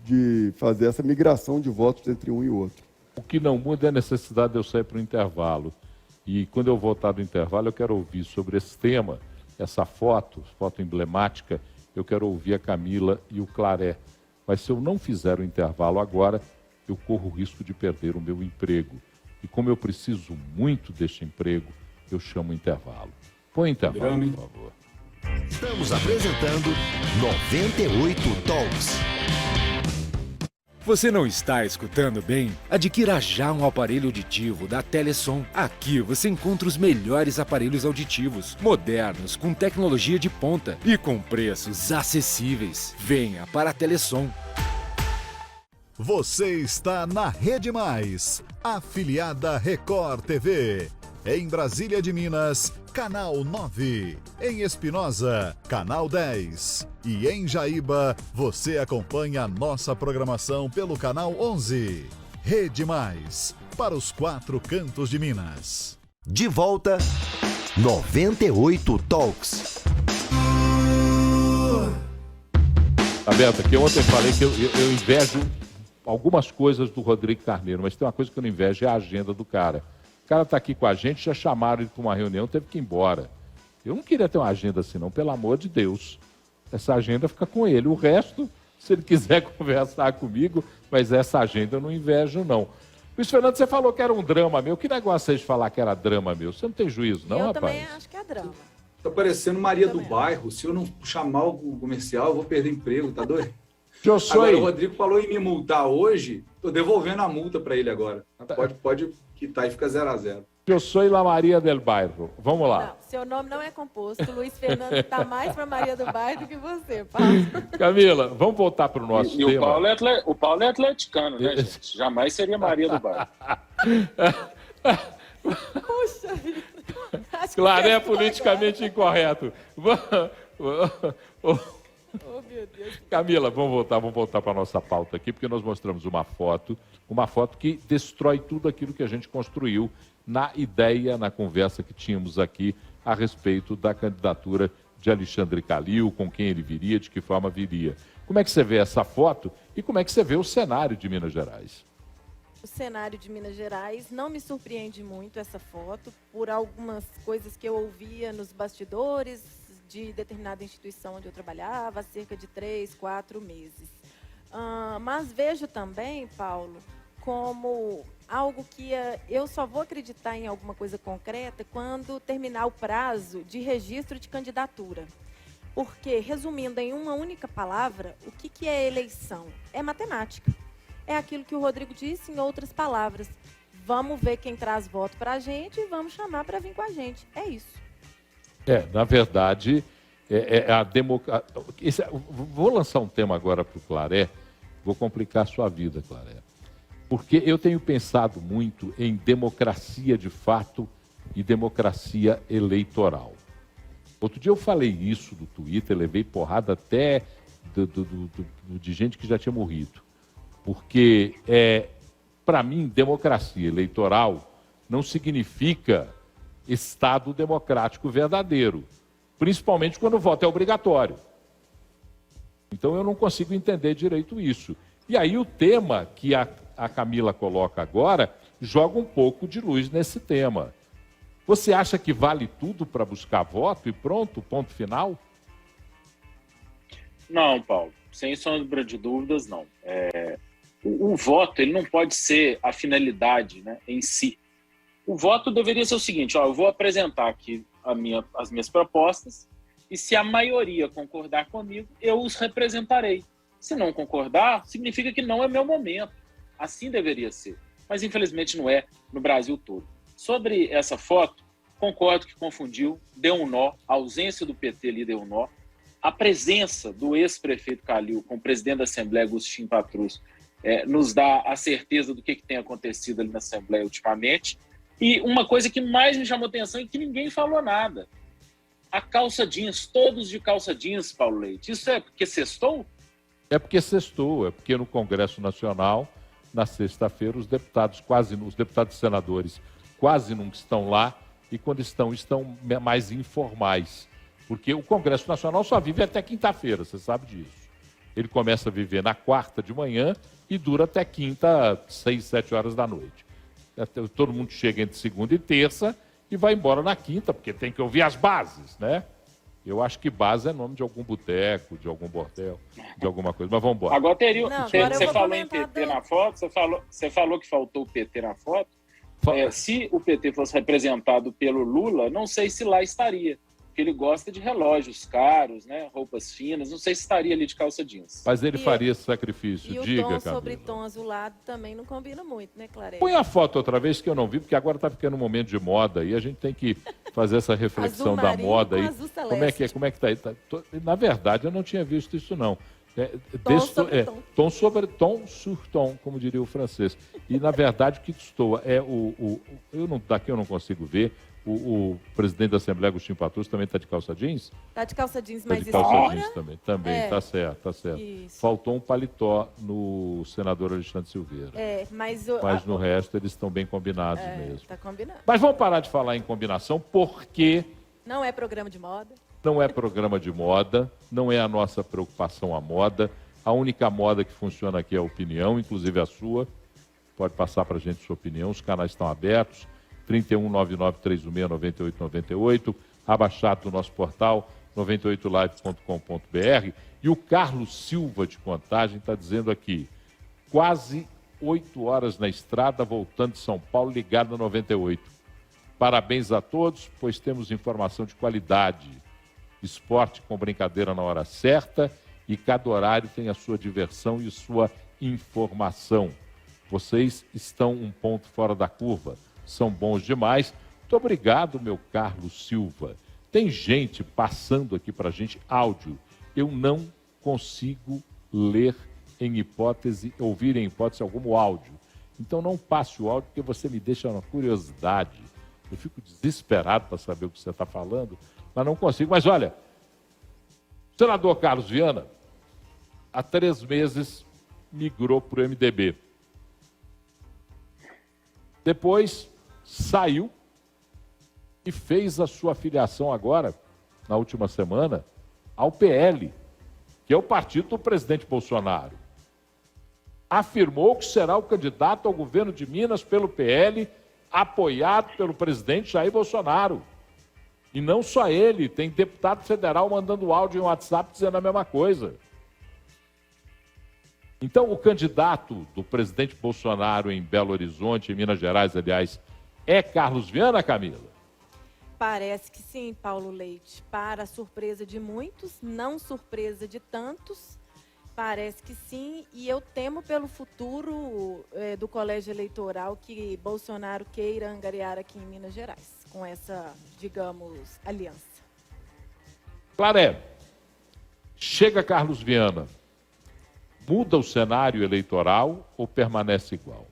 Speaker 6: de fazer essa migração de votos entre um e outro.
Speaker 3: O que não muda é a necessidade de eu sair para o intervalo. E quando eu voltar do intervalo, eu quero ouvir sobre esse tema, essa foto emblemática, eu quero ouvir a Camila e o Claré. Mas se eu não fizer o intervalo agora, eu corro o risco de perder o meu emprego. E como eu preciso muito deste emprego, eu chamo o intervalo. Põe o intervalo, por favor.
Speaker 1: Estamos apresentando 98 Talks.
Speaker 8: Você não está escutando bem? Adquira já um aparelho auditivo da Telesom. Aqui você encontra os melhores aparelhos auditivos, modernos, com tecnologia de ponta e com preços acessíveis. Venha para a Telesom.
Speaker 9: Você está na Rede Mais, afiliada Record TV. Em Brasília de Minas, Canal 9. Em Espinosa, Canal 10. E em Jaíba, você acompanha a nossa programação pelo Canal 11. Rede Mais, para os 4 cantos de Minas.
Speaker 1: De volta, 98 Talks.
Speaker 3: Tá, Beto, que ontem eu falei que eu invejo algumas coisas do Rodrigo Carneiro, mas tem uma coisa que eu não invejo, é a agenda do cara. O cara está aqui com a gente, já chamaram ele para uma reunião, teve que ir embora. Eu não queria ter uma agenda assim, não, pelo amor de Deus. Essa agenda fica com ele. O resto, se ele quiser conversar comigo, mas essa agenda eu não invejo, não. Luiz Fernando, você falou que era um drama meu. Que negócio é de falar que era drama meu? Você não tem juízo, não,
Speaker 5: eu
Speaker 3: rapaz?
Speaker 5: Eu também acho que é drama.
Speaker 7: Tá parecendo Maria do Bairro. Se eu não chamar o comercial, eu vou perder emprego, tá doido? Agora, o Rodrigo falou em me multar hoje, tô devolvendo a multa para ele agora. Pode quitar e fica 0-0.
Speaker 3: Eu sou La Maria del Bairro. Vamos lá.
Speaker 5: Não, seu nome não é composto. Luiz Fernando está mais para Maria do Bairro do que você, Paulo.
Speaker 3: Camila, vamos voltar para o nosso tema.
Speaker 4: E o Paulo é atleticano, né, gente? Jamais seria Maria do Bairro.
Speaker 5: Puxa vida.
Speaker 3: Claro, é politicamente incorreto.
Speaker 5: Oh, meu Deus.
Speaker 3: Camila, vamos voltar para a nossa pauta aqui, porque nós mostramos uma foto que destrói tudo aquilo que a gente construiu na ideia, na conversa que tínhamos aqui a respeito da candidatura de Alexandre Calil, com quem ele viria, de que forma viria. Como é que você vê essa foto e como é que você vê o cenário de Minas Gerais?
Speaker 5: O cenário de Minas Gerais não me surpreende muito essa foto, por algumas coisas que eu ouvia nos bastidores de determinada instituição onde eu trabalhava há cerca de 3, 4 meses. Mas vejo também, Paulo, como algo que eu só vou acreditar em alguma coisa concreta quando terminar o prazo de registro de candidatura. Porque, resumindo em uma única palavra, o que é eleição? É matemática. É aquilo que o Rodrigo disse em outras palavras. Vamos ver quem traz voto para a gente e vamos chamar para vir com a gente. É isso.
Speaker 3: Na verdade, a democracia. Vou lançar um tema agora para o Claré, vou complicar a sua vida, Claré. Porque eu tenho pensado muito em democracia de fato e democracia eleitoral. Outro dia eu falei isso no Twitter, levei porrada até de gente que já tinha morrido. Porque, para mim, democracia eleitoral não significa Estado democrático verdadeiro, principalmente quando o voto é obrigatório. Então eu não consigo entender direito isso. E aí o tema que a Camila coloca agora joga um pouco de luz nesse tema. Você acha que vale tudo para buscar voto e pronto, ponto final?
Speaker 4: Não, Paulo, sem sombra de dúvidas, não. O voto ele não pode ser a finalidade, né, em si. O voto deveria ser o seguinte, eu vou apresentar aqui as minhas propostas e se a maioria concordar comigo, eu os representarei. Se não concordar, significa que não é meu momento. Assim deveria ser. Mas infelizmente não é no Brasil todo. Sobre essa foto, concordo que confundiu, deu um nó, a ausência do PT ali deu um nó. A presença do ex-prefeito Calil com o presidente da Assembleia, Agostinho Patrus, nos dá a certeza do que tem acontecido ali na Assembleia ultimamente. E uma coisa que mais me chamou atenção é que ninguém falou nada. A calça jeans, todos de calça jeans, Paulo Leite. Isso é porque sextou?
Speaker 3: É porque sextou, é porque no Congresso Nacional, na sexta-feira, os deputados e senadores quase não estão lá e quando estão mais informais. Porque o Congresso Nacional só vive até quinta-feira, você sabe disso. Ele começa a viver na quarta de manhã e dura até quinta, 6, 7 horas da noite. Todo mundo chega entre segunda e terça e vai embora na quinta, porque tem que ouvir as bases, né? Eu acho que base é nome de algum boteco, de algum bordel, de alguma coisa. Mas vamos embora.
Speaker 4: Agora, você falou em PT na foto, você falou que faltou o PT na foto. Se o PT fosse representado pelo Lula, não sei se lá estaria. porque ele gosta de relógios caros, né? Roupas finas. Não sei se estaria ali de calça jeans.
Speaker 3: Mas ele faria esse sacrifício,
Speaker 5: E o
Speaker 3: diga,
Speaker 5: tom
Speaker 3: Camila.
Speaker 5: sobre tom azulado também não combina muito, né, Clarete?
Speaker 3: Põe a foto outra vez que eu não vi, porque agora está ficando um momento de moda e a gente tem que fazer essa reflexão
Speaker 5: Azul
Speaker 3: da
Speaker 5: marinho
Speaker 3: moda
Speaker 5: com
Speaker 3: aí.
Speaker 5: azul
Speaker 3: Como é que é?
Speaker 5: celeste.
Speaker 3: Como é que tá aí? Na verdade, eu não tinha visto isso não.
Speaker 5: Tom sobre tom.
Speaker 3: Tom sobre tom sur tom, como diria o francês. E na verdade o que destoa é daqui eu não consigo ver. O presidente da Assembleia, Agostinho Patrus, também está de calça jeans?
Speaker 5: Tá de calça jeans
Speaker 3: Está
Speaker 5: mais
Speaker 3: de calça
Speaker 5: escura.
Speaker 3: jeans também.
Speaker 5: É.
Speaker 3: Tá certo, tá certo.
Speaker 5: Isso.
Speaker 3: Faltou um paletó no senador Alexandre Silveira.
Speaker 5: Mas
Speaker 3: No resto eles estão bem combinados mesmo.
Speaker 5: tá combinado.
Speaker 3: Mas vamos parar de falar em combinação, porque
Speaker 5: Não é programa de moda.
Speaker 3: não é programa de moda, não é a nossa preocupação a moda. A única moda que funciona aqui é a opinião, inclusive a sua. Pode passar para a gente sua opinião, os canais estão abertos. 3199-316-9898, abaixado do nosso portal 98live.com.br. E o Carlos Silva de Contagem está dizendo aqui, quase 8 horas na estrada, voltando de São Paulo, ligado na 98. Parabéns a todos, pois temos informação de qualidade. Esporte com brincadeira na hora certa e cada horário tem a sua diversão e sua informação. Vocês estão um ponto fora da curva. São bons demais. Muito obrigado, meu Carlos Silva. Tem gente passando aqui para a gente áudio. Eu não consigo ler ouvir em hipótese algum áudio. Então não passe o áudio, porque você me deixa uma curiosidade. Eu fico desesperado para saber o que você está falando, mas não consigo. Mas olha, o senador Carlos Viana, há 3 meses, migrou para o MDB. Depois saiu e fez a sua filiação agora, na última semana, ao PL, que é o partido do presidente Bolsonaro. Afirmou que será o candidato ao governo de Minas pelo PL, apoiado pelo presidente Jair Bolsonaro. E não só ele, tem deputado federal mandando áudio em WhatsApp dizendo a mesma coisa. Então, o candidato do presidente Bolsonaro em Belo Horizonte, em Minas Gerais, aliás, é Carlos Viana, Camila?
Speaker 5: Parece que sim, Paulo Leite. Para a surpresa de muitos, não surpresa de tantos, parece que sim. E eu temo pelo futuro do colégio eleitoral que Bolsonaro queira angariar aqui em Minas Gerais, com essa, digamos, aliança.
Speaker 3: Claré, chega Carlos Viana, muda o cenário eleitoral ou permanece igual?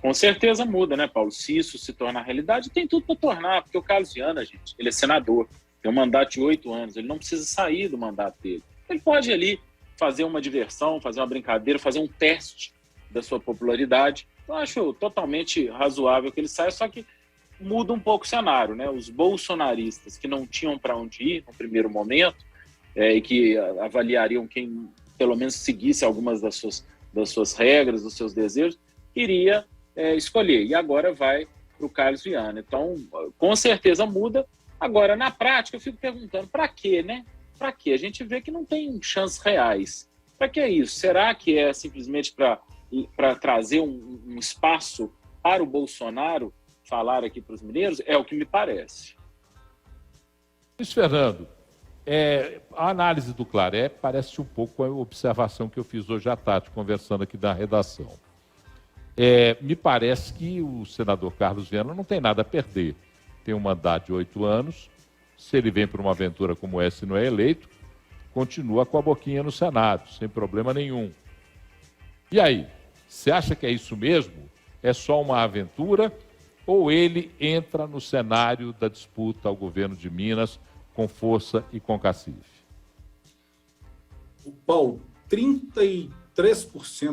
Speaker 4: Com certeza muda, né, Paulo? Se isso se tornar realidade, tem tudo para tornar, porque o Carlos Viana, gente, ele é senador, tem um mandato de 8 anos, ele não precisa sair do mandato dele. Ele pode ali fazer uma diversão, fazer uma brincadeira, fazer um teste da sua popularidade. Eu acho totalmente razoável que ele saia, só que muda um pouco o cenário, né? Os bolsonaristas que não tinham para onde ir no primeiro momento e que avaliariam quem pelo menos seguisse algumas das suas regras, dos seus desejos, iria escolher. E agora vai para o Carlos Viana. Então, com certeza muda. Agora, na prática, eu fico perguntando, para quê, né? Para quê? A gente vê que não tem chances reais. Para que é isso? Será que é simplesmente para trazer um espaço para o Bolsonaro falar aqui para os mineiros? É o que me parece.
Speaker 3: Luiz Fernando, a análise do Claré parece um pouco com a observação que eu fiz hoje à tarde, conversando aqui na redação. Me parece que o senador Carlos Viana não tem nada a perder. Tem um mandato de 8 anos. Se ele vem para uma aventura como essa e não é eleito, continua com a boquinha no Senado, sem problema nenhum. E aí, você acha que é isso mesmo? É só uma aventura? Ou ele entra no cenário da disputa ao governo de Minas com força e com cacife?
Speaker 7: Paulo, 33%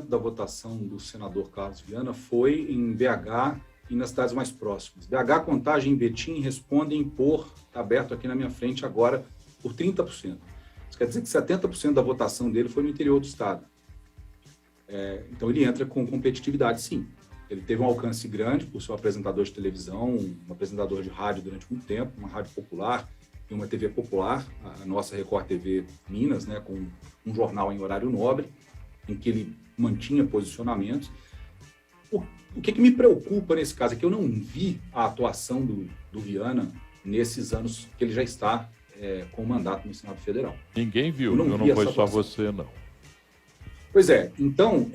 Speaker 7: da votação do senador Carlos Viana foi em BH e nas cidades mais próximas. BH, Contagem e Betim respondem por, está aberto aqui na minha frente agora, por 30%. Isso quer dizer que 70% da votação dele foi no interior do estado. Então ele entra com competitividade, sim. Ele teve um alcance grande por ser um apresentador de televisão, um apresentador de rádio durante muito tempo, uma rádio popular e uma TV popular, a nossa Record TV Minas, né, com um jornal em horário nobre, em que ele mantinha posicionamentos. O que me preocupa nesse caso é que eu não vi a atuação do Viana nesses anos que ele já está com o mandato no Senado Federal.
Speaker 3: Ninguém viu, não foi só você, não.
Speaker 7: Pois é, então,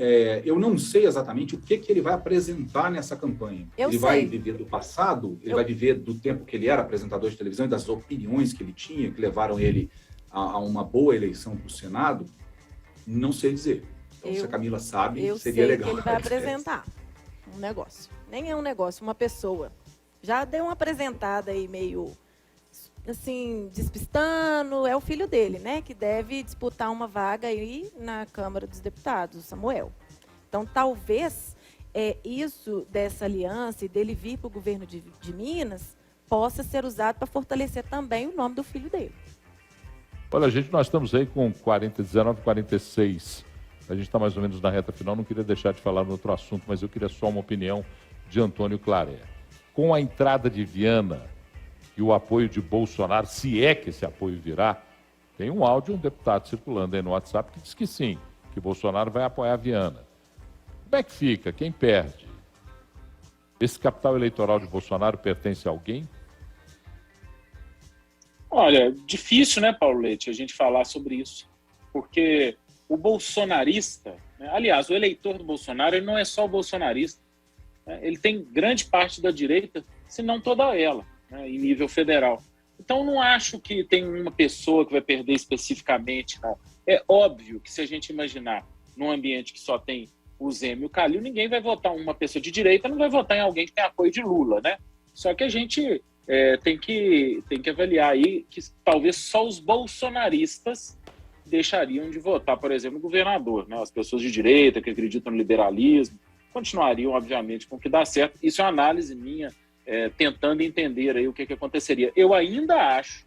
Speaker 7: eu não sei exatamente o que ele vai apresentar nessa campanha. Ele vai viver do passado? Ele vai viver do tempo que ele era apresentador de televisão e das opiniões que ele tinha, que levaram ele a uma boa eleição para o Senado? Não sei dizer. Então, se a Camila sabe, seria legal.
Speaker 5: Eu sei que ele vai apresentar um negócio. Nem é um negócio, uma pessoa. Já deu uma apresentada aí meio, assim, despistando. É o filho dele, né? Que deve disputar uma vaga aí na Câmara dos Deputados, o Samuel. Então, talvez isso dessa aliança e dele vir para o governo de Minas possa ser usado para fortalecer também o nome do filho dele.
Speaker 3: Olha, gente, nós estamos aí com 19, 46. A gente está mais ou menos na reta final. Não queria deixar de falar no outro assunto, mas eu queria só uma opinião de Antônio Claré. Com a entrada de Viana e o apoio de Bolsonaro, se é que esse apoio virá, tem um áudio de um deputado circulando aí no WhatsApp que diz que sim, que Bolsonaro vai apoiar Viana. Como é que fica? Quem perde? Esse capital eleitoral de Bolsonaro pertence a alguém?
Speaker 4: Olha, difícil, né, Paulo Leite, a gente falar sobre isso, porque o bolsonarista, né, aliás, o eleitor do Bolsonaro, ele não é só o bolsonarista, né, ele tem grande parte da direita, se não toda ela, né, em nível federal. Então, não acho que tem uma pessoa que vai perder especificamente, não. É óbvio que se a gente imaginar num ambiente que só tem o Zema e o Calil, ninguém vai votar uma pessoa de direita, não vai votar em alguém que tem apoio de Lula, né? Só que a gente tem que avaliar aí que talvez só os bolsonaristas deixariam de votar, por exemplo, o governador, né? As pessoas de direita que acreditam no liberalismo continuariam, obviamente, com o que dá certo. Isso é uma análise minha, tentando entender aí o que aconteceria. Eu ainda acho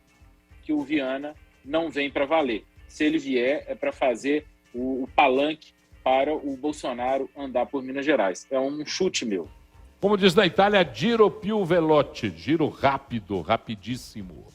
Speaker 4: que o Viana não vem para valer. Se ele vier, é para fazer o palanque para o Bolsonaro andar por Minas Gerais. É um chute meu.
Speaker 3: Como diz na Itália, giro più veloce, giro rápido, rapidíssimo.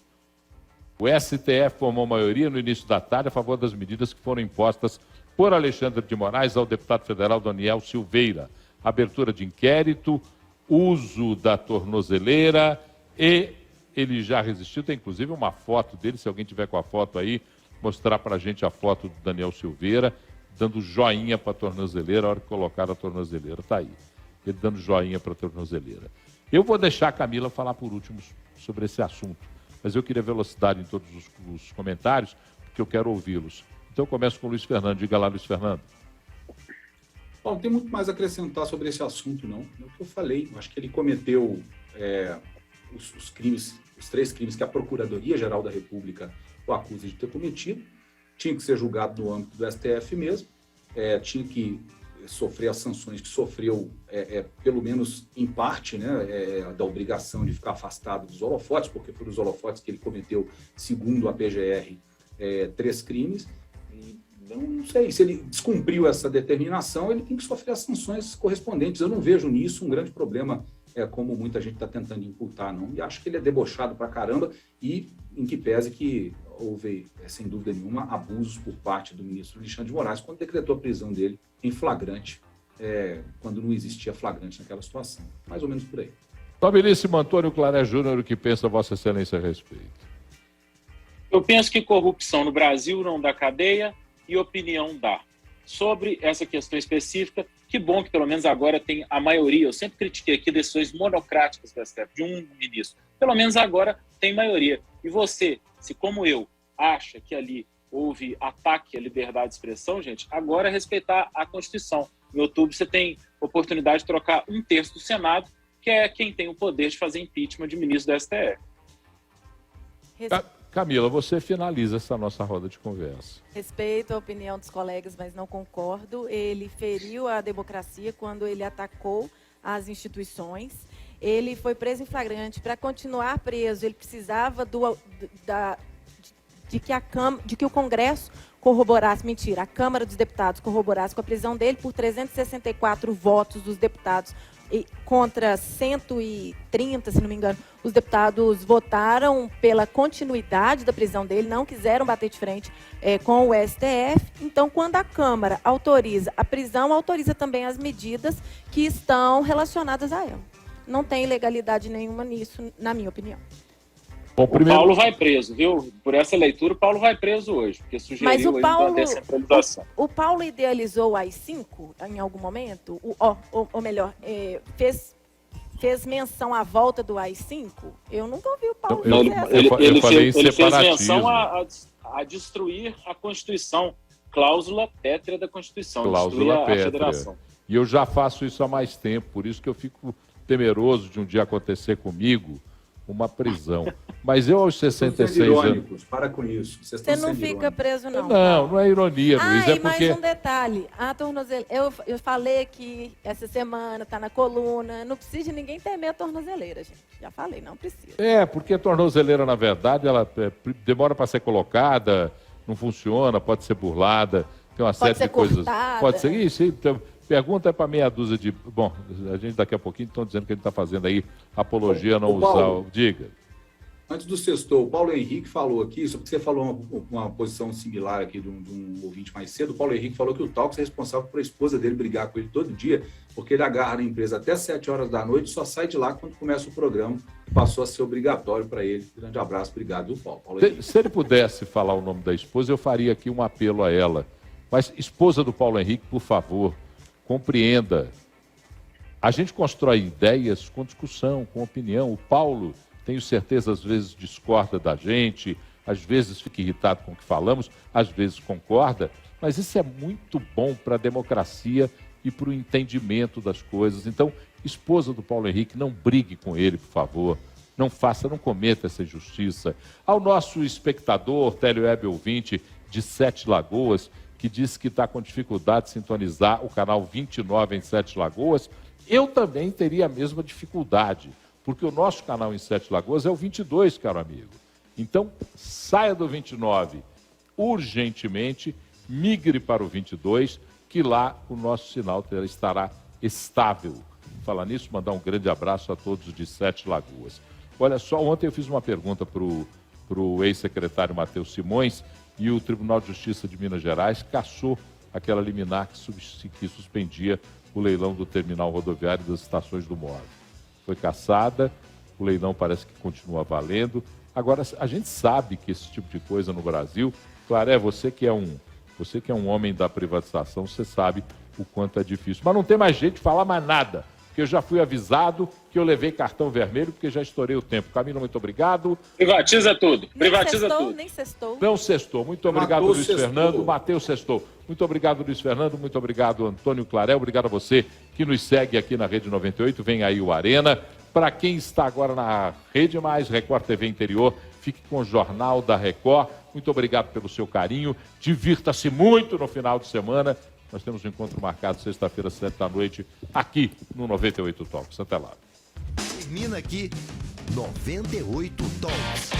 Speaker 3: O STF formou maioria no início da tarde a favor das medidas que foram impostas por Alexandre de Moraes ao deputado federal Daniel Silveira. Abertura de inquérito, uso da tornozeleira e ele já resistiu. Tem inclusive uma foto dele, se alguém tiver com a foto aí, mostrar para a gente a foto do Daniel Silveira, dando joinha para a tornozeleira, a hora que colocaram a tornozeleira. Está aí, ele dando joinha para a tornozeleira. Eu vou deixar a Camila falar por último sobre esse assunto, mas eu queria velocidade em todos os comentários, porque eu quero ouvi-los. Então eu começo com o Luiz Fernando. Diga lá, Luiz Fernando.
Speaker 7: Paulo, não tem muito mais a acrescentar sobre esse assunto, não. É o que eu falei. Eu acho que ele cometeu os crimes, os 3 crimes que a Procuradoria-Geral da República o acusa de ter cometido. Tinha que ser julgado no âmbito do STF mesmo. Tinha que sofrer as sanções que sofreu, pelo menos em parte, né, da obrigação de ficar afastado dos holofotes, porque foram os holofotes que ele cometeu, segundo a PGR, 3 crimes. E não sei, se ele descumpriu essa determinação, ele tem que sofrer as sanções correspondentes. Eu não vejo nisso um grande problema, como muita gente está tentando imputar, não. E acho que ele é debochado pra caramba e em que pese que houve, sem dúvida nenhuma, abusos por parte do ministro Alexandre de Moraes quando decretou a prisão dele em flagrante, quando não existia flagrante naquela situação. Mais ou menos por aí.
Speaker 3: Nobilíssimo Antônio Claré Júnior, o que pensa Vossa Excelência a respeito?
Speaker 4: Eu penso que corrupção no Brasil não dá cadeia e opinião dá. Sobre essa questão específica, que bom que pelo menos agora tem a maioria. Eu sempre critiquei aqui decisões monocráticas do STF, de um ministro. Pelo menos agora tem maioria. E você, se como eu, acha que ali houve ataque à liberdade de expressão, gente, agora é respeitar a Constituição. No YouTube você tem oportunidade de trocar 1/3 do Senado, que é quem tem o poder de fazer impeachment de ministro do STF.
Speaker 3: Camila, você finaliza essa nossa roda de conversa.
Speaker 5: Respeito a opinião dos colegas, mas não concordo. Ele feriu a democracia quando ele atacou as instituições. Ele foi preso em flagrante. Para continuar preso, ele precisava de que o Congresso corroborasse, a Câmara dos Deputados corroborasse com a prisão dele por 364 votos dos deputados. E contra 130, se não me engano, os deputados votaram pela continuidade da prisão dele, não quiseram bater de frente com o STF. Então, quando a Câmara autoriza a prisão, autoriza também as medidas que estão relacionadas a ela. Não tem ilegalidade nenhuma nisso, na minha opinião.
Speaker 3: Bom,
Speaker 4: O Paulo vai preso, viu? Por essa leitura, o Paulo vai preso hoje, porque sugeriu a descentralização.
Speaker 5: O Paulo idealizou o AI-5 em algum momento? Ou melhor, fez menção à volta do AI-5? Eu nunca ouvi o Paulo dizer essa.
Speaker 4: Ele fez menção a destruir a Constituição, cláusula pétrea da Constituição, destruir a Federação.
Speaker 3: E eu já faço isso há mais tempo, por isso que eu fico temeroso de um dia acontecer comigo uma prisão. Mas eu aos 66 anos...
Speaker 7: Para com isso.
Speaker 5: Você não fica preso, não.
Speaker 3: Não é ironia, Luiz. É porque...
Speaker 5: mais um detalhe. A tornozeleira... Eu falei que essa semana está na coluna. Não precisa de ninguém temer a tornozeleira, gente. Já falei, não precisa.
Speaker 3: Porque a tornozeleira, na verdade, ela demora para ser colocada, não funciona, pode ser burlada, tem uma série de coisas. Pode ser isso. Então, pergunta para meia dúzia de... Bom, a gente daqui a pouquinho estão dizendo que ele está fazendo aí apologia a não usar... Diga.
Speaker 7: Antes do sextou, o Paulo Henrique falou aqui, só porque você falou uma posição similar aqui de um ouvinte mais cedo, o Paulo Henrique falou que o Talks é responsável por a esposa dele brigar com ele todo dia, porque ele agarra na empresa até 7 horas da noite e só sai de lá quando começa o programa, que passou a ser obrigatório para ele. Grande abraço, obrigado, viu, Paulo?
Speaker 3: Se ele pudesse falar o nome da esposa, eu faria aqui um apelo a ela. Mas, esposa do Paulo Henrique, por favor, compreenda. A gente constrói ideias com discussão, com opinião. O Paulo, tenho certeza, às vezes discorda da gente, às vezes fica irritado com o que falamos, às vezes concorda, mas isso é muito bom para a democracia e para o entendimento das coisas. Então, esposa do Paulo Henrique, não brigue com ele, por favor. Não cometa essa injustiça. Ao nosso espectador, teleweb ouvinte de Sete Lagoas, que disse que está com dificuldade de sintonizar o canal 29 em Sete Lagoas, eu também teria a mesma dificuldade, porque o nosso canal em Sete Lagoas é o 22, caro amigo. Então, saia do 29 urgentemente, migre para o 22, que lá o nosso sinal estará estável. Falar nisso, mandar um grande abraço a todos de Sete Lagoas. Olha só, ontem eu fiz uma pergunta para o ex-secretário Matheus Simões, e o Tribunal de Justiça de Minas Gerais cassou aquela liminar que suspendia o leilão do terminal rodoviário das estações do MOV. Foi cassada, o leilão parece que continua valendo. Agora, a gente sabe que esse tipo de coisa no Brasil, Claré, você que é um homem da privatização, você sabe o quanto é difícil. Mas não tem mais jeito de falar mais nada, porque eu já fui avisado que eu levei cartão vermelho, porque já estourei o tempo. Camila, muito obrigado.
Speaker 4: Privatiza tudo. Privatiza tudo.
Speaker 5: Nem sextou.
Speaker 3: Não sextou. Muito obrigado, Luiz Fernando. Matheus sextou. Muito obrigado, Luiz Fernando. Muito obrigado, Antônio Claré. Obrigado a você que nos segue aqui na Rede 98. Vem aí o Arena. Para quem está agora na Rede Mais, Record TV Interior, fique com o Jornal da Record. Muito obrigado pelo seu carinho. Divirta-se muito no final de semana. Nós temos um encontro marcado sexta-feira, 7 da noite, aqui no 98 Talks. Até lá.
Speaker 1: Termina aqui 98 Talks.